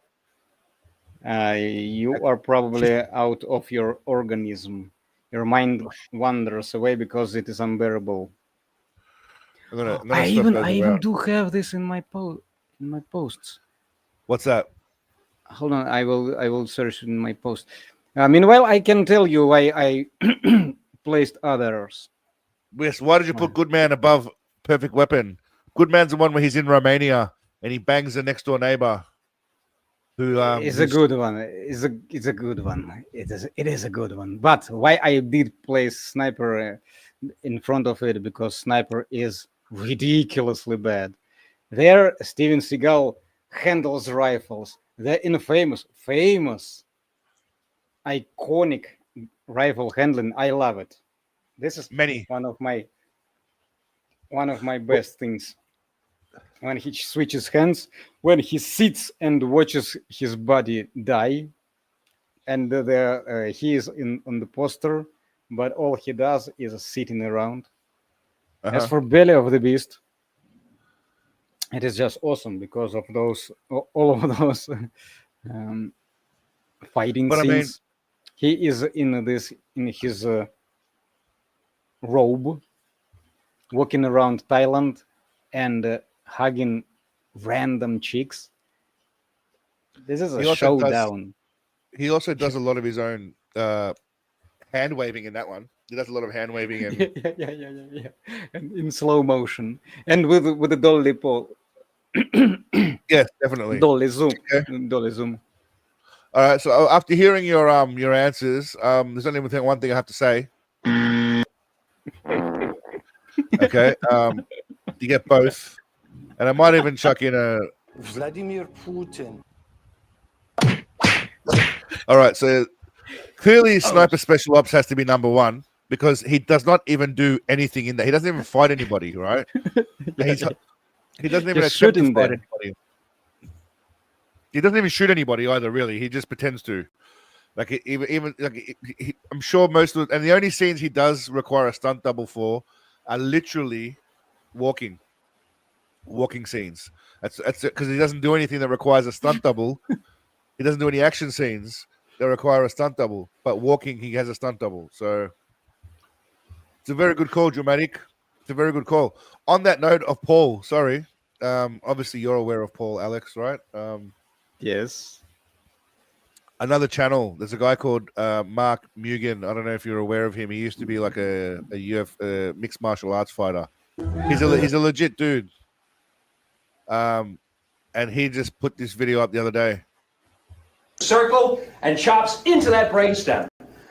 You are probably out of your organism. Your mind wanders away because it is unbearable. I even do have this in my posts. What's that? Hold on, I will search in my post. Meanwhile, I can tell you why I placed others. Yes. Why did you put Good Man above Perfect Weapon? Good Man's the one where he's in Romania and he bangs the next door neighbor. Who It's a good one. It's a good one. It is a good one. But why I did place Sniper in front of it, because Sniper is ridiculously bad. There, Steven Seagal handles rifles. The infamous, iconic rifle handling. I love it. This is one of my best things. When he switches hands, when he sits and watches his body die, and he is on the poster, but all he does is sitting around. As for Belly of the Beast, it is just awesome because of all of those fighting scenes. He is in his robe, walking around Thailand and hugging random chicks. This is a showdown. He also does a lot of his own hand waving in that one. He does a lot of hand waving and yeah, and in slow motion and with the dolly pole. Yes, definitely. Dolly zoom. Okay. Dolly zoom. All right. So after hearing your answers, there's only one thing I have to say. Okay. You get both, and I might even chuck in a Vladimir Putin. All right. So clearly, Sniper Special Ops has to be number one because he does not even do anything in that. He doesn't even fight anybody, right? He doesn't even attempt to fight anybody. He doesn't even shoot anybody either. Really, he just pretends to. Like even I'm sure most of and the only scenes he does require a stunt double for are literally walking scenes. That's because he doesn't do anything that requires a stunt double. He doesn't do any action scenes that require a stunt double, but walking he has a stunt double. So it's a very good call, Dramatic. It's a very good call. On that note of Paul, sorry. Obviously you're aware of Paul, Alex, right? Yes. Another channel. There's a guy called Mark Mugen. I don't know if you're aware of him. He used to be like a mixed martial arts fighter. He's a legit dude. And he just put this video up the other day. Circle and chops into that brainstem.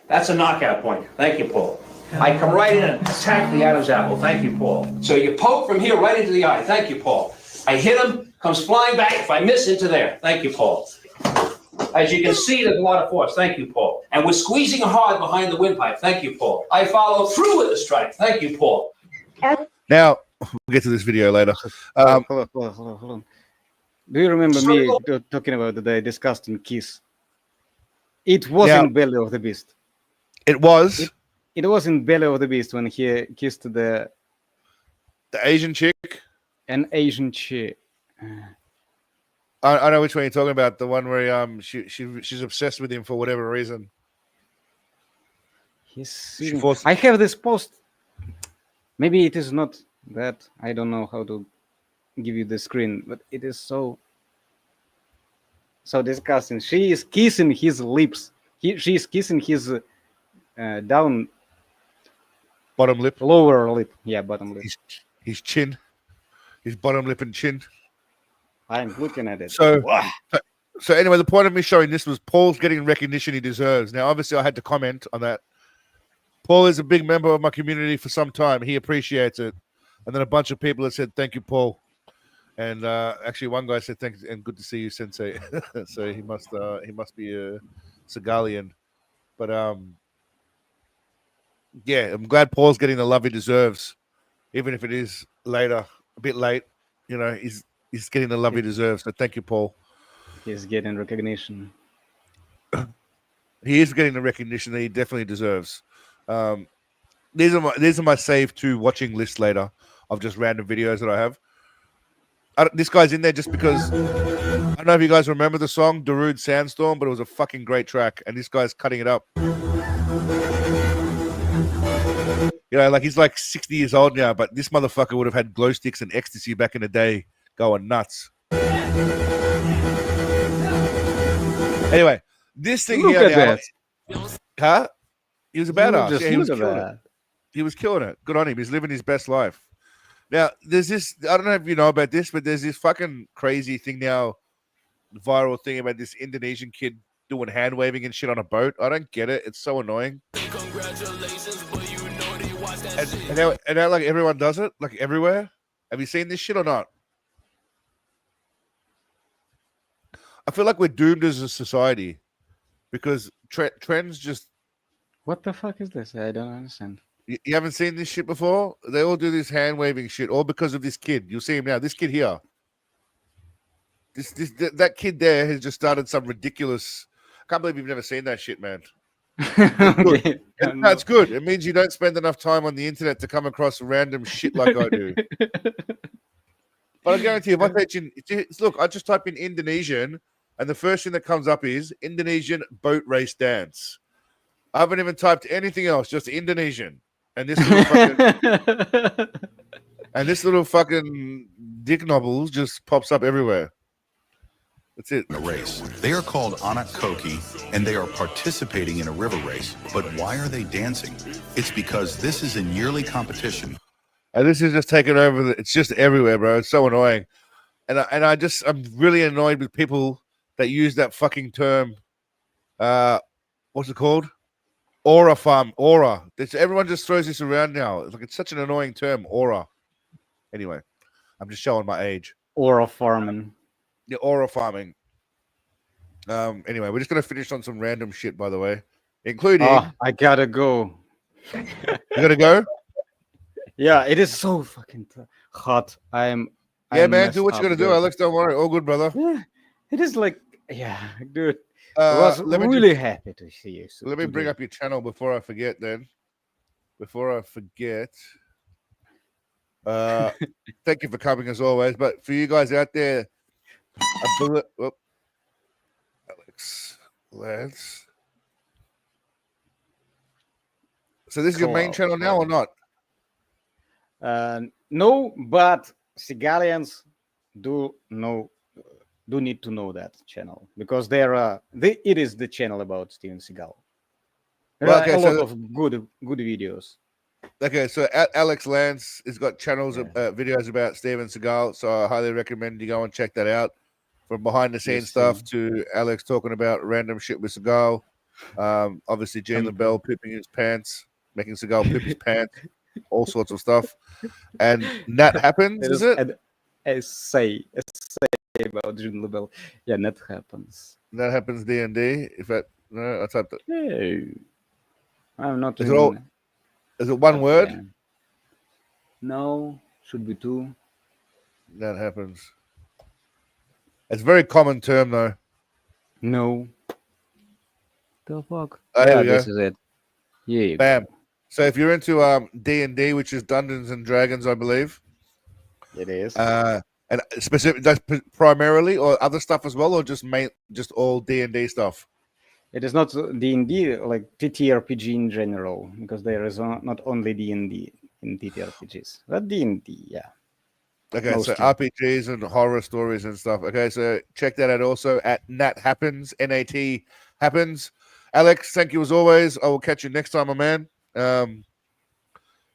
That's a knockout point. Thank you, Paul. I come right in and attack the Adam's apple. Thank you, Paul. So you poke from here right into the eye. Thank you, Paul. I hit him, comes flying back. If I miss, into there. Thank you, Paul. As you can see, there's a lot of force. Thank you, Paul. And we're squeezing hard behind the windpipe. Thank you, Paul. I follow through with the strike. Thank you, Paul. Now, we'll get to this video later. Hold on. Do you remember me talking about the disgusting kiss? It was in Belly of the Beast. It was? It was in Belly of the Beast when he kissed the Asian chick? An Asian chick. I know which one you're talking about. The one where she's obsessed with him for whatever reason. I have this post. Maybe it is not that. I don't know how to give you the screen, but it is so disgusting. She is kissing his lips. She is kissing his down bottom lip, lower lip. Yeah, bottom lip. His chin, his bottom lip and chin. I'm looking at it. So anyway, the point of me showing this was Paul's getting recognition he deserves. Now, obviously, I had to comment on that. Paul is a big member of my community for some time. He appreciates it. And then a bunch of people have said, thank you, Paul. And actually, one guy said, thanks, and good to see you, Sensei. So he must be a Segalian. But yeah, I'm glad Paul's getting the love he deserves, even if it is later, a bit late. You know, he's getting the love he deserves. So thank you, Paul. He's getting recognition. He is getting the recognition that he definitely deserves. These are my save to watching list later of just random videos that I have. This guy's in there just because I don't know if you guys remember the song Darude Sandstorm, but it was a fucking great track, and this guy's cutting it up. You know, like he's like 60 years old now, but this motherfucker would have had glow sticks and ecstasy back in the day, going nuts. Anyway, this thing Look here at now, huh? He was a badass. Yeah, he was killing it. He was killing it. Good on him. He's living his best life. Now, there's this, I don't know if you know about this, but there's this fucking crazy thing now, viral thing about this Indonesian kid doing hand waving and shit on a boat. I don't get it. It's so annoying. And now like everyone does it, like everywhere. Have you seen this shit or not? I feel like we're doomed as a society because trends just. What the fuck is this? I don't understand. You haven't seen this shit before? They all do this hand waving shit, all because of this kid. You'll see him now. This kid here. That kid there has just started some ridiculous. I can't believe you've never seen that shit, man. Okay. It's good. It means you don't spend enough time on the internet to come across random shit like I do. But I guarantee if I type in, look, I just type in Indonesian, and the first thing that comes up is Indonesian boat race dance. I haven't even typed anything else, just Indonesian. And this little fucking dick nobbles just pops up everywhere. That's it. A race. They are called anak koki, and they are participating in a river race. But why are they dancing? It's because this is a yearly competition. And this is just taking over. It's just everywhere, bro. It's so annoying. And I'm really annoyed with people that use that fucking term. What's it called? Aura farm. Aura. Everyone just throws this around now. It's such an annoying term. Aura. Anyway, I'm just showing my age. Aura farming. Yeah, aura farming. Anyway, we're just gonna finish on some random shit, by the way, including. Oh, I gotta go. You gotta go. Yeah, it is so fucking hot. I'm man, do what you gotta do, Alex. Don't worry, all good, brother. Yeah, it is like, yeah, dude. I was really happy to see you. Let me bring up your channel before I forget. Thank you for coming as always. But for you guys out there, Alex Lance. So this is your main channel now or not? No, but Seagalians do need to know that channel because it is the channel about Steven Seagal. There are a lot of good videos. Okay, so Alex Lance has got channels, videos about Steven Seagal, so I highly recommend you go and check that out. From behind the scenes stuff to Alex talking about random shit with Seagal. Obviously, Jalen Bell pooping his pants, making Seagal poop his pants, all sorts of stuff. And that happens, is it? Essay about Jalen Bell. Yeah, that happens. That happens D&D. If that, no, I typed it. Hey, I'm not. Is it one word? No, should be two. That happens. It's a very common term, though. No. The fuck? Yeah, this is it. Yeah. Bam. So if you're into D&D, which is Dungeons and Dragons, I believe. It is. And specific, that's primarily, or other stuff as well, or just all D&D stuff. It is not D&D, like TTRPG in general, because there is not only D&D in TTRPGs, but D&D, yeah. Okay, Mostly. so RPGs and horror stories and stuff. Okay, so check that out also at Nat Happens, N-A-T Happens. Alex, thank you as always. I will catch you next time, my man.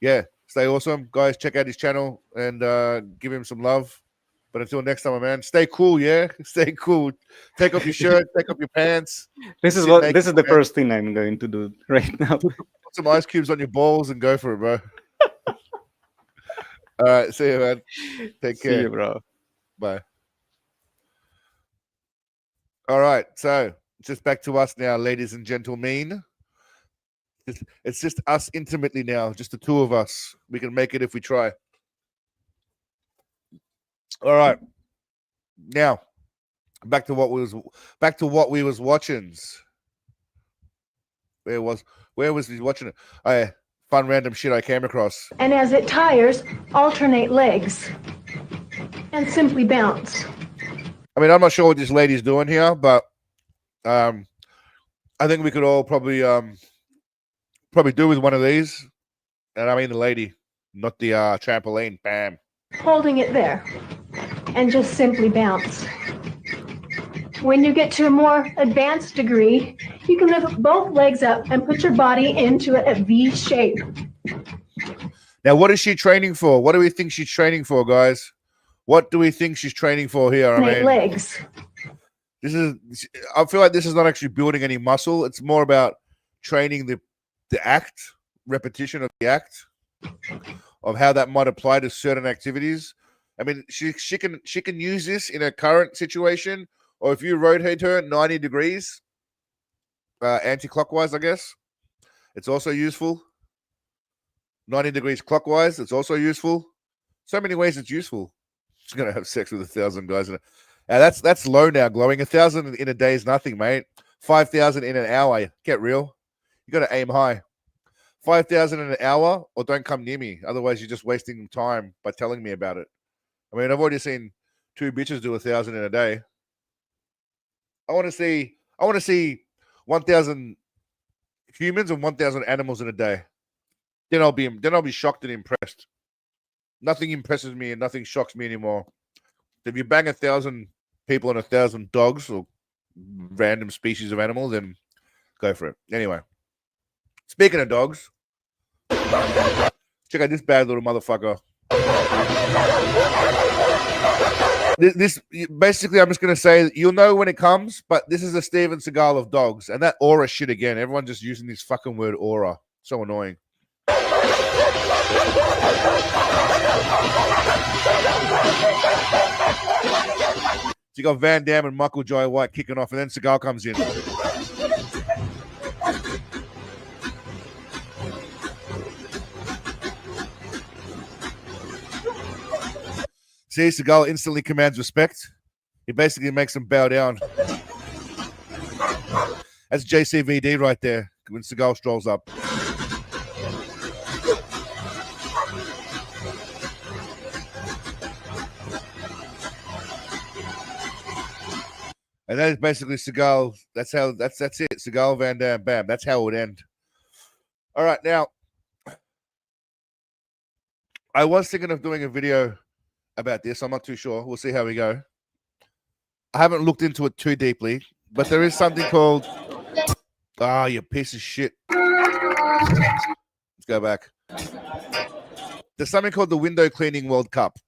Yeah, stay awesome. Guys, check out his channel and give him some love. But until next time, my man, stay cool, yeah? Stay cool. Take off your shirt, take off your pants. This is the first thing I'm going to do right now. Put some ice cubes on your balls and go for it, bro. All right, see you, man. Take care. See you, bro. Bye. All right, so just back to us now, ladies and gentlemen. It's just us intimately now, just the two of us. We can make it if we try. All right. Now, back to what we was watching. Where was we watching it? Fun random shit I came across. And as it tires, alternate legs and simply bounce. I mean, I'm not sure what this lady's doing here, but I think we could all probably do with one of these. And I mean the lady, not the trampoline. Bam. Holding it there and just simply bounce. When you get to a more advanced degree, you can lift both legs up and put your body into a V shape. Now, what is she training for? What do we think she's training for, guys? What do we think she's training for here? I mean, legs. I feel like this is not actually building any muscle. It's more about training the act, repetition of the act, of how that might apply to certain activities. I mean, she can use this in her current situation, or if you rotate her 90 degrees, anti-clockwise, I guess, it's also useful. 90 degrees clockwise, it's also useful. So many ways it's useful. She's gonna have sex with 1,000 guys. That's low now. Glowing 1,000 in a day is nothing, mate. 5,000 in an hour. Get real. You got to aim high. 5,000 in an hour, or don't come near me. Otherwise, you're just wasting time by telling me about it. I mean, I've already seen 2 bitches do 1,000 in a day. I want to see 1,000 humans and 1,000 animals in a day. Then I'll be shocked and impressed. Nothing impresses me and nothing shocks me anymore. If you bang 1,000 people and 1,000 dogs or random species of animals, then go for it. Anyway, speaking of dogs, check out this bad little motherfucker. This basically, I'm just gonna say you'll know when it comes, but this is a Steven Seagal of dogs, and that aura shit again. Everyone just using this fucking word aura. So annoying. So you got Van Damme and Michael Jai White kicking off, and then Seagal comes in. See, Seagal instantly commands respect. He basically makes them bow down. That's JCVD right there when Seagal strolls up. And that is basically Seagal. That's it. Seagal, Van Damme, bam. That's how it would end. All right, now I was thinking of doing a video about this. I'm not too sure. We'll see how we go. I haven't looked into it too deeply, but there is something called you piece of shit. Let's go back. There's something called the Window Cleaning World Cup,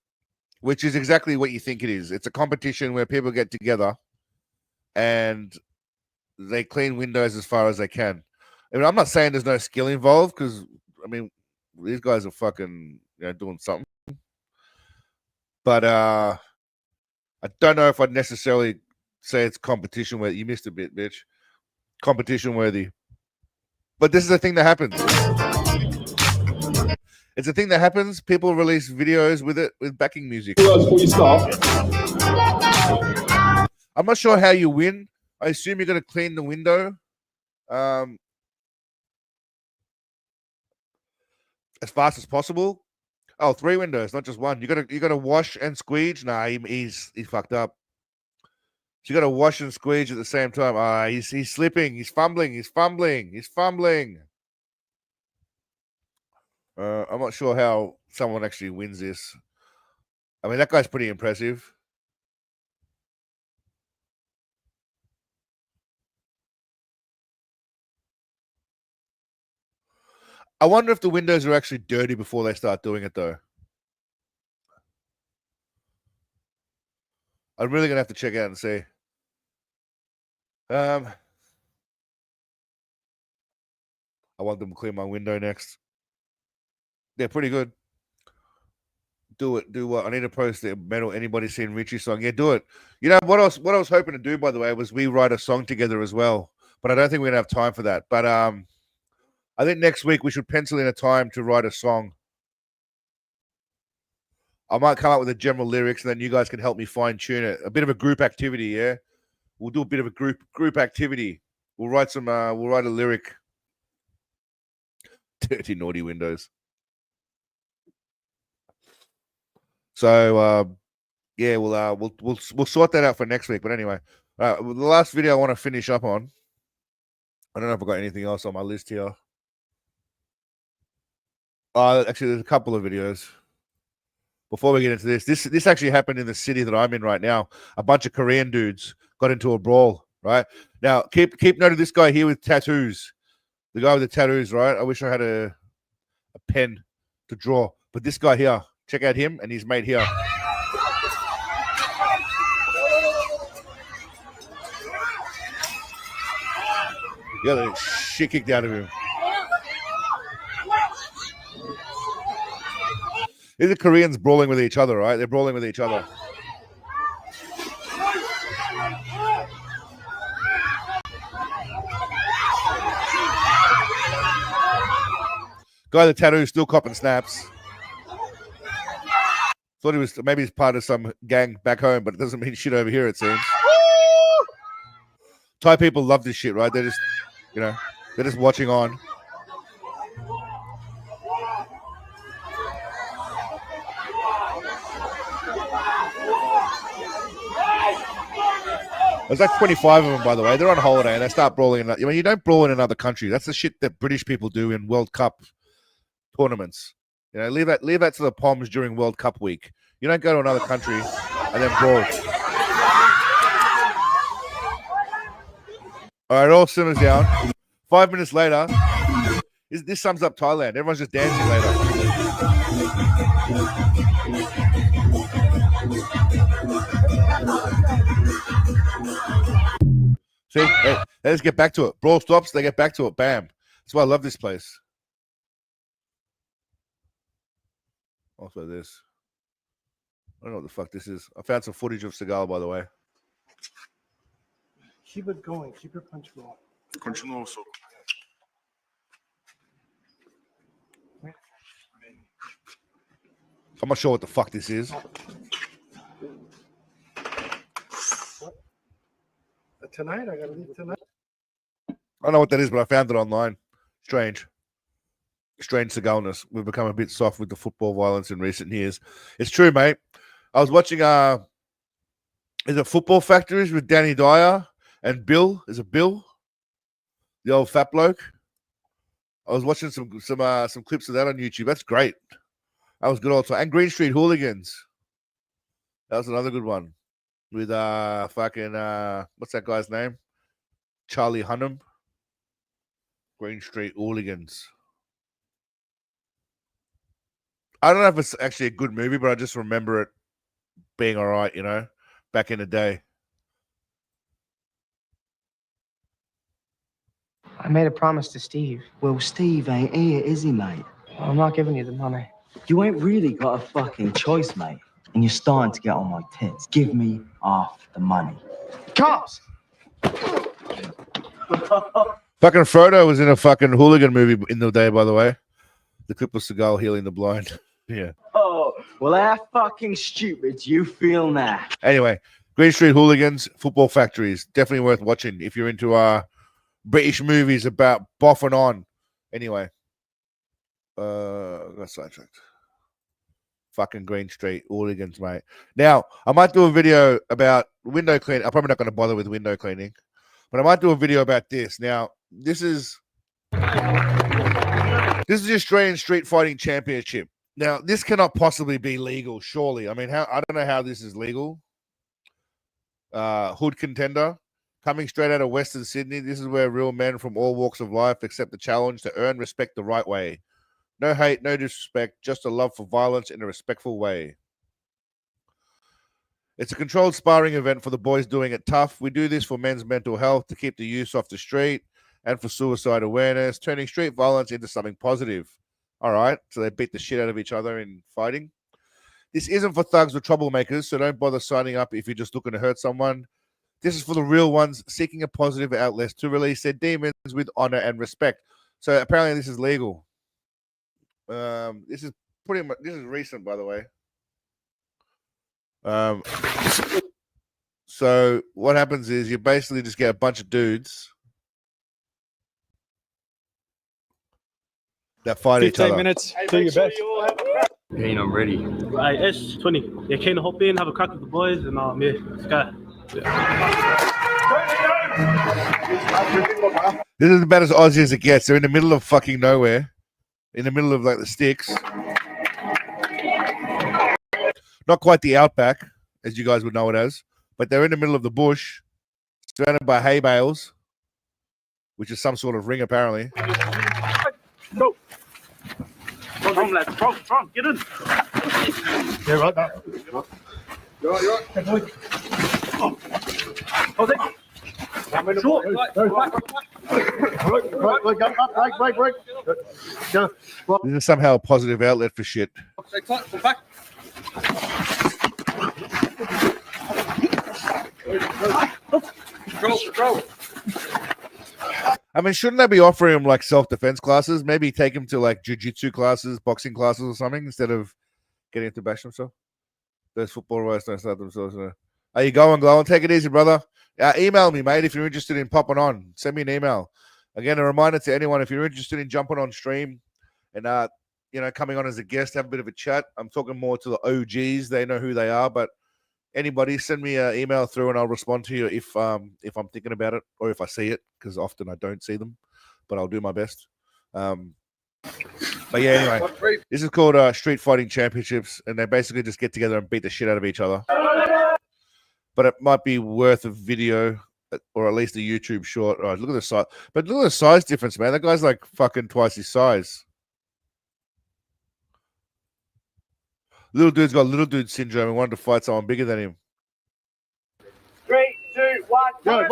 which is exactly what you think it is. It's a competition where people get together and they clean windows as far as they can. I mean, I'm not saying there's no skill involved, because I mean, these guys are fucking doing something. But I don't know if I'd necessarily say it's competition worthy. You missed a bit, bitch. Competition worthy. But this is a thing that happens. It's a thing that happens. People release videos with it, with backing music. Before you start. I'm not sure how you win. I assume you're going to clean the window. As fast as possible. Oh, 3 windows, not just one. You gotta wash and squeege. Nah, he's fucked up. So you gotta wash and squeege at the same time. He's slipping. He's fumbling. I'm not sure how someone actually wins this. I mean, that guy's pretty impressive. I wonder if the windows are actually dirty before they start doing it, though. I'm really going to have to check out and see. I want them to clean my window next. They're pretty good. Do it. Do what? I need to post the Metal Anybody Seen Richie song. Yeah, do it. You know, what else? What I was hoping to do, by the way, was we write a song together as well. But I don't think we're going to have time for that. But I think next week we should pencil in a time to write a song. I might come up with the general lyrics, and then you guys can help me fine tune it. A bit of a group activity, yeah. We'll do a bit of a group activity. We'll write some. We'll write a lyric. Dirty naughty windows. So yeah, we'll sort that out for next week. But anyway, the last video I want to finish up on. I don't know if I've got anything else on my list here. Actually, there's a couple of videos. Before we get into this actually happened in the city that I'm in right now. A bunch of Korean dudes got into a brawl, right? Now, keep note of this guy here with tattoos. The guy with the tattoos, right? I wish I had a pen to draw. But this guy here, check out him and his mate here. He got the shit kicked out of him. These are Koreans brawling with each other, right? They're brawling with each other. Guy with the tattoo still copping snaps. Thought he was maybe he's part of some gang back home, but it doesn't mean shit over here, it seems. Thai people love this shit, right? They're just, you know, they're just watching on. There's like 25 of them, by the way. They're on holiday and they start brawling. I mean, you don't brawl in another country. That's the shit that British people do in World Cup tournaments. You know, leave that to the Poms during World Cup week. You don't go to another country and then brawl. All right, all simmers down. 5 minutes later, this sums up Thailand. Everyone's just dancing later. See, they just get back to it. Brawl stops, they get back to it. Bam. That's why I love this place. Also this. I don't know what the fuck this is. I found some footage of Seagal, by the way. Keep it going. Keep your punch going. Continua, soco. I'm not sure what the fuck this is. Tonight, I gotta leave tonight. I don't know what that is, but I found it online. Strange Seagalness. We've become a bit soft with the football violence in recent years. It's true, mate. I was watching is it Football Factories with Danny Dyer and Bill? Is it Bill? The old fat bloke. I was watching some clips of that on YouTube. That's great. That was good also. And Green Street Hooligans. That was another good one. With fucking what's that guy's name? Charlie Hunnam. Green Street Hooligans. I don't know if it's actually a good movie, but I just remember it being all right, you know, back in the day. I made a promise to Steve. Well, Steve ain't here, is he, mate? I'm not giving you the money. You ain't really got a fucking choice, mate. And you're starting to get on my tits. Give me half the money. Cops! Fucking Frodo was in a fucking hooligan movie in the day, by the way. The clip of Seagal healing the blind. Yeah. Oh, well, how fucking stupid do you feel now? Anyway, Green Street Hooligans, Football Factories. Definitely worth watching if you're into British movies about boffing on. Anyway. Got sidetracked. Fucking Green Street Hooligans, mate. Now, I might do a video about window cleaning. I'm probably not going to bother with window cleaning, but I might do a video about this. Now, this is the Australian Street Fighting Championship. Now, this cannot possibly be legal, surely. I mean, I don't know how this is legal. Hood contender. Coming straight out of Western Sydney, this is where real men from all walks of life accept the challenge to earn respect the right way. No hate, no disrespect, just a love for violence in a respectful way. It's a controlled sparring event for the boys doing it tough. We do this for men's mental health, to keep the youth off the street, and for suicide awareness, turning street violence into something positive. All right, so they beat the shit out of each other in fighting. This isn't for thugs or troublemakers, so don't bother signing up if you're just looking to hurt someone. This is for the real ones seeking a positive outlet to release their demons with honor and respect. So apparently this is legal. This is recent, by the way. So what happens is you basically just get a bunch of dudes that fight each other. 15 minutes, do your best. Kane, I'm ready. Alright, S20. Yeah, Kane, hop in, have a crack with the boys, and yeah, let's go. This is about as Aussie as it gets. They're in the middle of fucking nowhere. In the middle of like the sticks. Not quite the outback, as you guys would know it as, but they're in the middle of the bush, surrounded by hay bales, which is some sort of ring apparently. Go. Wrong, lads. Wrong. Get in. Yeah, right now. You're right. Hold it. Short. Break. Go. This is somehow a positive outlet for shit. Stay tight. Pull back. Control. I mean, shouldn't they be offering him like self-defense classes? Maybe take him to like jiu-jitsu classes, boxing classes or something instead of getting him to bash himself. Those football guys don't start themselves. Are you going? Take it easy, brother. Email me, mate, if you're interested in popping on. Send me an email. Again, a reminder to anyone, if you're interested in jumping on stream and coming on as a guest, have a bit of a chat. I'm talking more to the OGs. They know who they are, but anybody, send me an email through and I'll respond to you if I'm thinking about it or if I see it, because often I don't see them, but I'll do my best. But yeah, anyway, this is called Street Fighting Championships, and they basically just get together and beat the shit out of each other. But it might be worth a video or at least a YouTube short. All right, look at the size. But look at the size difference, man. That guy's like fucking twice his size. Little dude's got little dude syndrome and wanted to fight someone bigger than him. 3, 2, 1, go!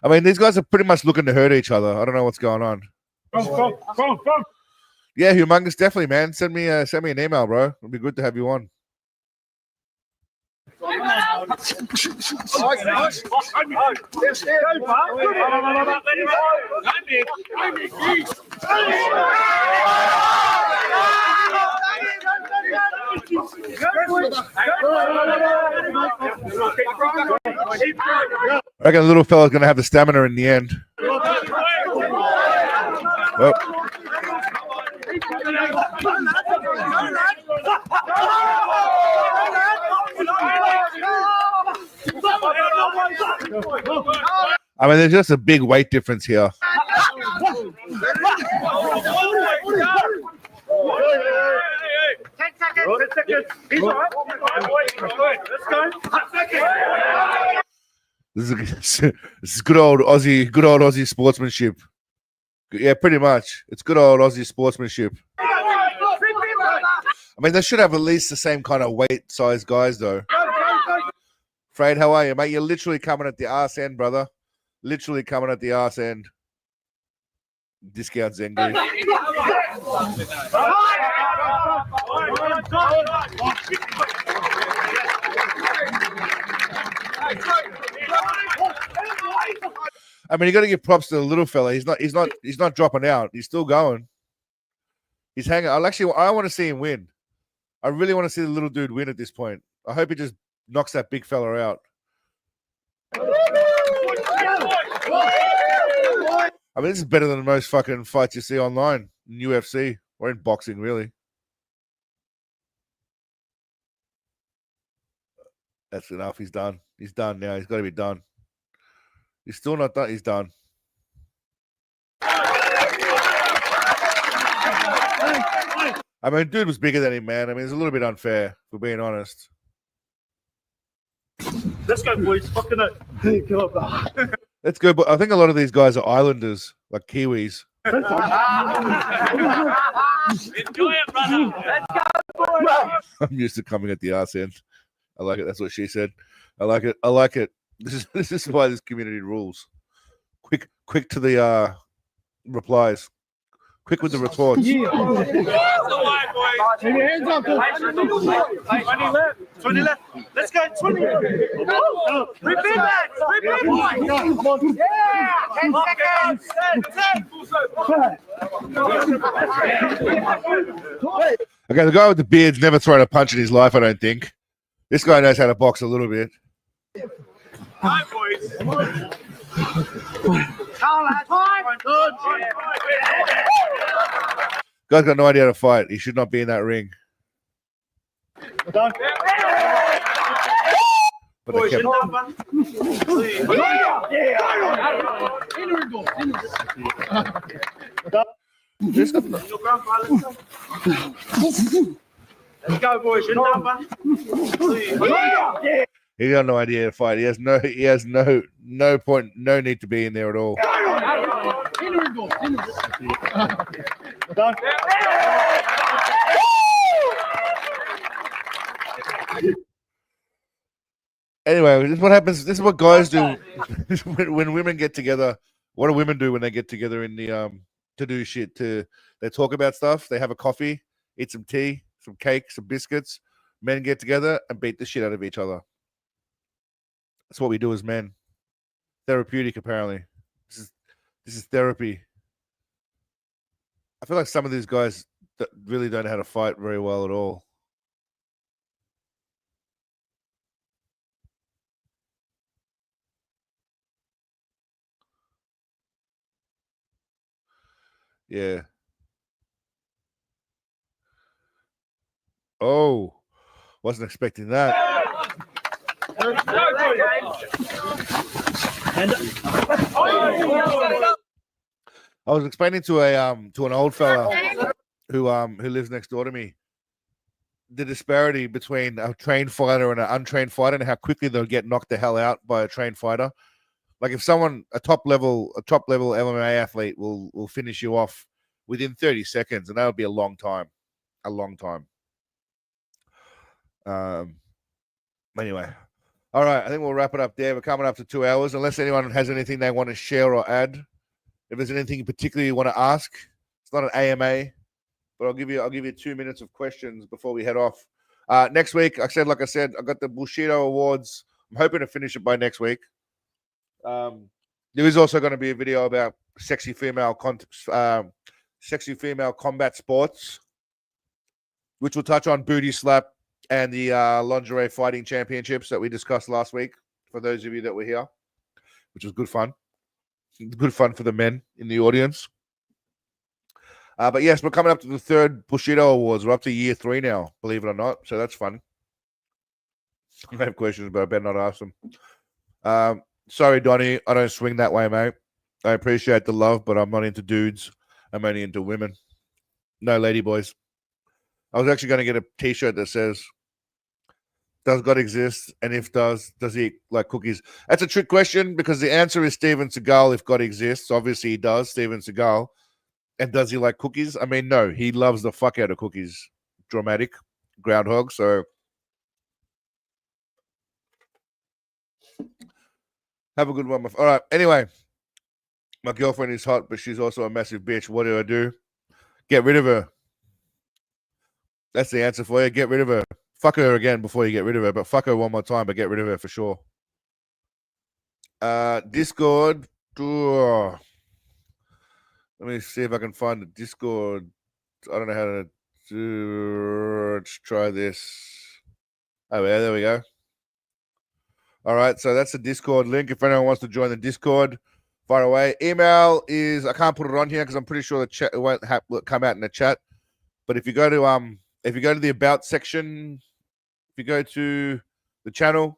I mean, these guys are pretty much looking to hurt each other. I don't know what's going on. Go. Yeah, humongous, definitely, man. Send me an email, bro. It'd be good to have you on. I reckon the little fella's gonna have the stamina in the end. Oh. I mean, there's just a big weight difference here. This is good old Aussie sportsmanship. Yeah, pretty much. It's good old Aussie sportsmanship. I mean, they should have at least the same kind of weight size guys, though. Fred, how are you, mate? You're literally coming at the arse end, brother. Literally coming at the arse end. Discount Zengu. I mean, you got to give props to the little fella. He's not dropping out. He's still going. He's hanging. I want to see him win. I really want to see the little dude win at this point. I hope he just knocks that big fella out. I mean, this is better than most fucking fights you see online in UFC or in boxing, really. That's enough. He's done. He's done now. He's got to be done. He's still not done. He's done. I mean, dude was bigger than him, man. I mean, it's a little bit unfair, for being honest. Let's go, boys. Fucking it. Let's go. But I think a lot of these guys are islanders, like Kiwis. Enjoy it, brother. Let's go, boys. I'm used to coming at the arse end. I like it. That's what she said. I like it. I like it. This is why this community rules. Quick to the replies. Quick with the retorts. Yeah. Take your hands up. 20 left. 20 left. Let's go. 20. Repeat that. Come on. Yeah. 10 seconds. Okay, the guy with the beard's never thrown a punch in his life, I don't think. This guy knows how to box a little bit. Hi, boys. Come on. Guy's got no idea how to fight. He should not be in that ring. Done. But they kept... Let's go, boys. He got no idea to fight. He has no point, no need to be in there at all. Anyway, this is what happens. This is what guys do when women get together. What do women do when they get together in the to do shit? They talk about stuff. They have a coffee, eat some tea, some cake, some biscuits. Men get together and beat the shit out of each other. That's what we do as men. Therapeutic, apparently. This is therapy. I feel like some of these guys really don't know how to fight very well at all. Yeah. Oh, wasn't expecting that. I was explaining to an old fella who lives next door to me the disparity between a trained fighter and an untrained fighter and how quickly they'll get knocked the hell out by a trained fighter. Like if someone a top level MMA athlete will finish you off within 30 seconds, and that would be a long time. A long time. Anyway. All right, I think we'll wrap it up there. We're coming up to 2 hours. Unless anyone has anything they want to share or add. If there's anything in particular you want to ask, it's not an AMA, but I'll give you 2 minutes of questions before we head off. Next week, like I said, I got the Bushido Awards. I'm hoping to finish it by next week. There is also going to be a video about sexy female combat sports, which will touch on booty slap and the lingerie fighting championships that we discussed last week. For those of you that were here, which was good fun. Good fun for the men in the audience. But yes, we're coming up to the 3rd Bushido Awards. We're up to year 3 now, believe it or not. So that's fun. I have questions, but I better not ask them. Sorry, Donnie, I don't swing that way, mate. I appreciate the love, but I'm not into dudes. I'm only into women. No lady boys. I was actually going to get a t-shirt that says, does God exist? And if does he eat like cookies? That's a trick question because the answer is Steven Seagal. If God exists, obviously he does, Steven Seagal. And does he like cookies? I mean, no, he loves the fuck out of cookies. Dramatic groundhog. So have a good one. All right. Anyway, my girlfriend is hot, but she's also a massive bitch. What do? Get rid of her. That's the answer for you. Get rid of her. Fuck her again before you get rid of her, but fuck her one more time, but get rid of her for sure. Discord. Let me see if I can find the Discord. I don't know how to do. Let's try this. Oh, yeah, there we go. All right, so that's the Discord link. If anyone wants to join the Discord, fire away. Email is, I can't put it on here because I'm pretty sure the chat it won't come out in the chat. But if you go to the About section, if you go to the channel,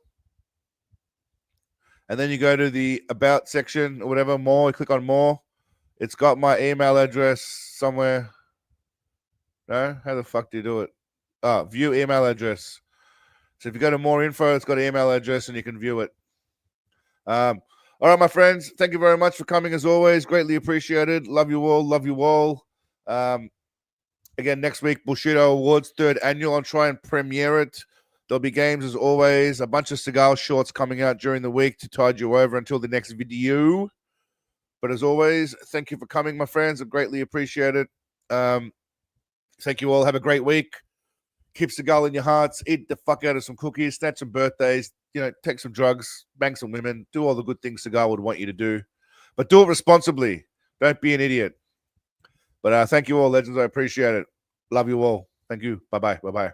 and then you go to the About section or whatever, more, you click on more. It's got my email address somewhere. No? How the fuck do you do it? Oh, view email address. So if you go to more info, it's got an email address and you can view it. All right, my friends. Thank you very much for coming as always. Greatly appreciated. Love you all. Love you all. Again, next week, Bushido Awards 3rd annual. I'll try and premiere it. There'll be games as always. A bunch of Seagal shorts coming out during the week to tide you over until the next video. But as always, thank you for coming, my friends. I greatly appreciate it. Thank you all. Have a great week. Keep Seagal in your hearts. Eat the fuck out of some cookies. Snatch some birthdays. Take some drugs. Bang some women. Do all the good things Seagal would want you to do. But do it responsibly. Don't be an idiot. But thank you all, legends. I appreciate it. Love you all. Thank you. Bye-bye. Bye-bye.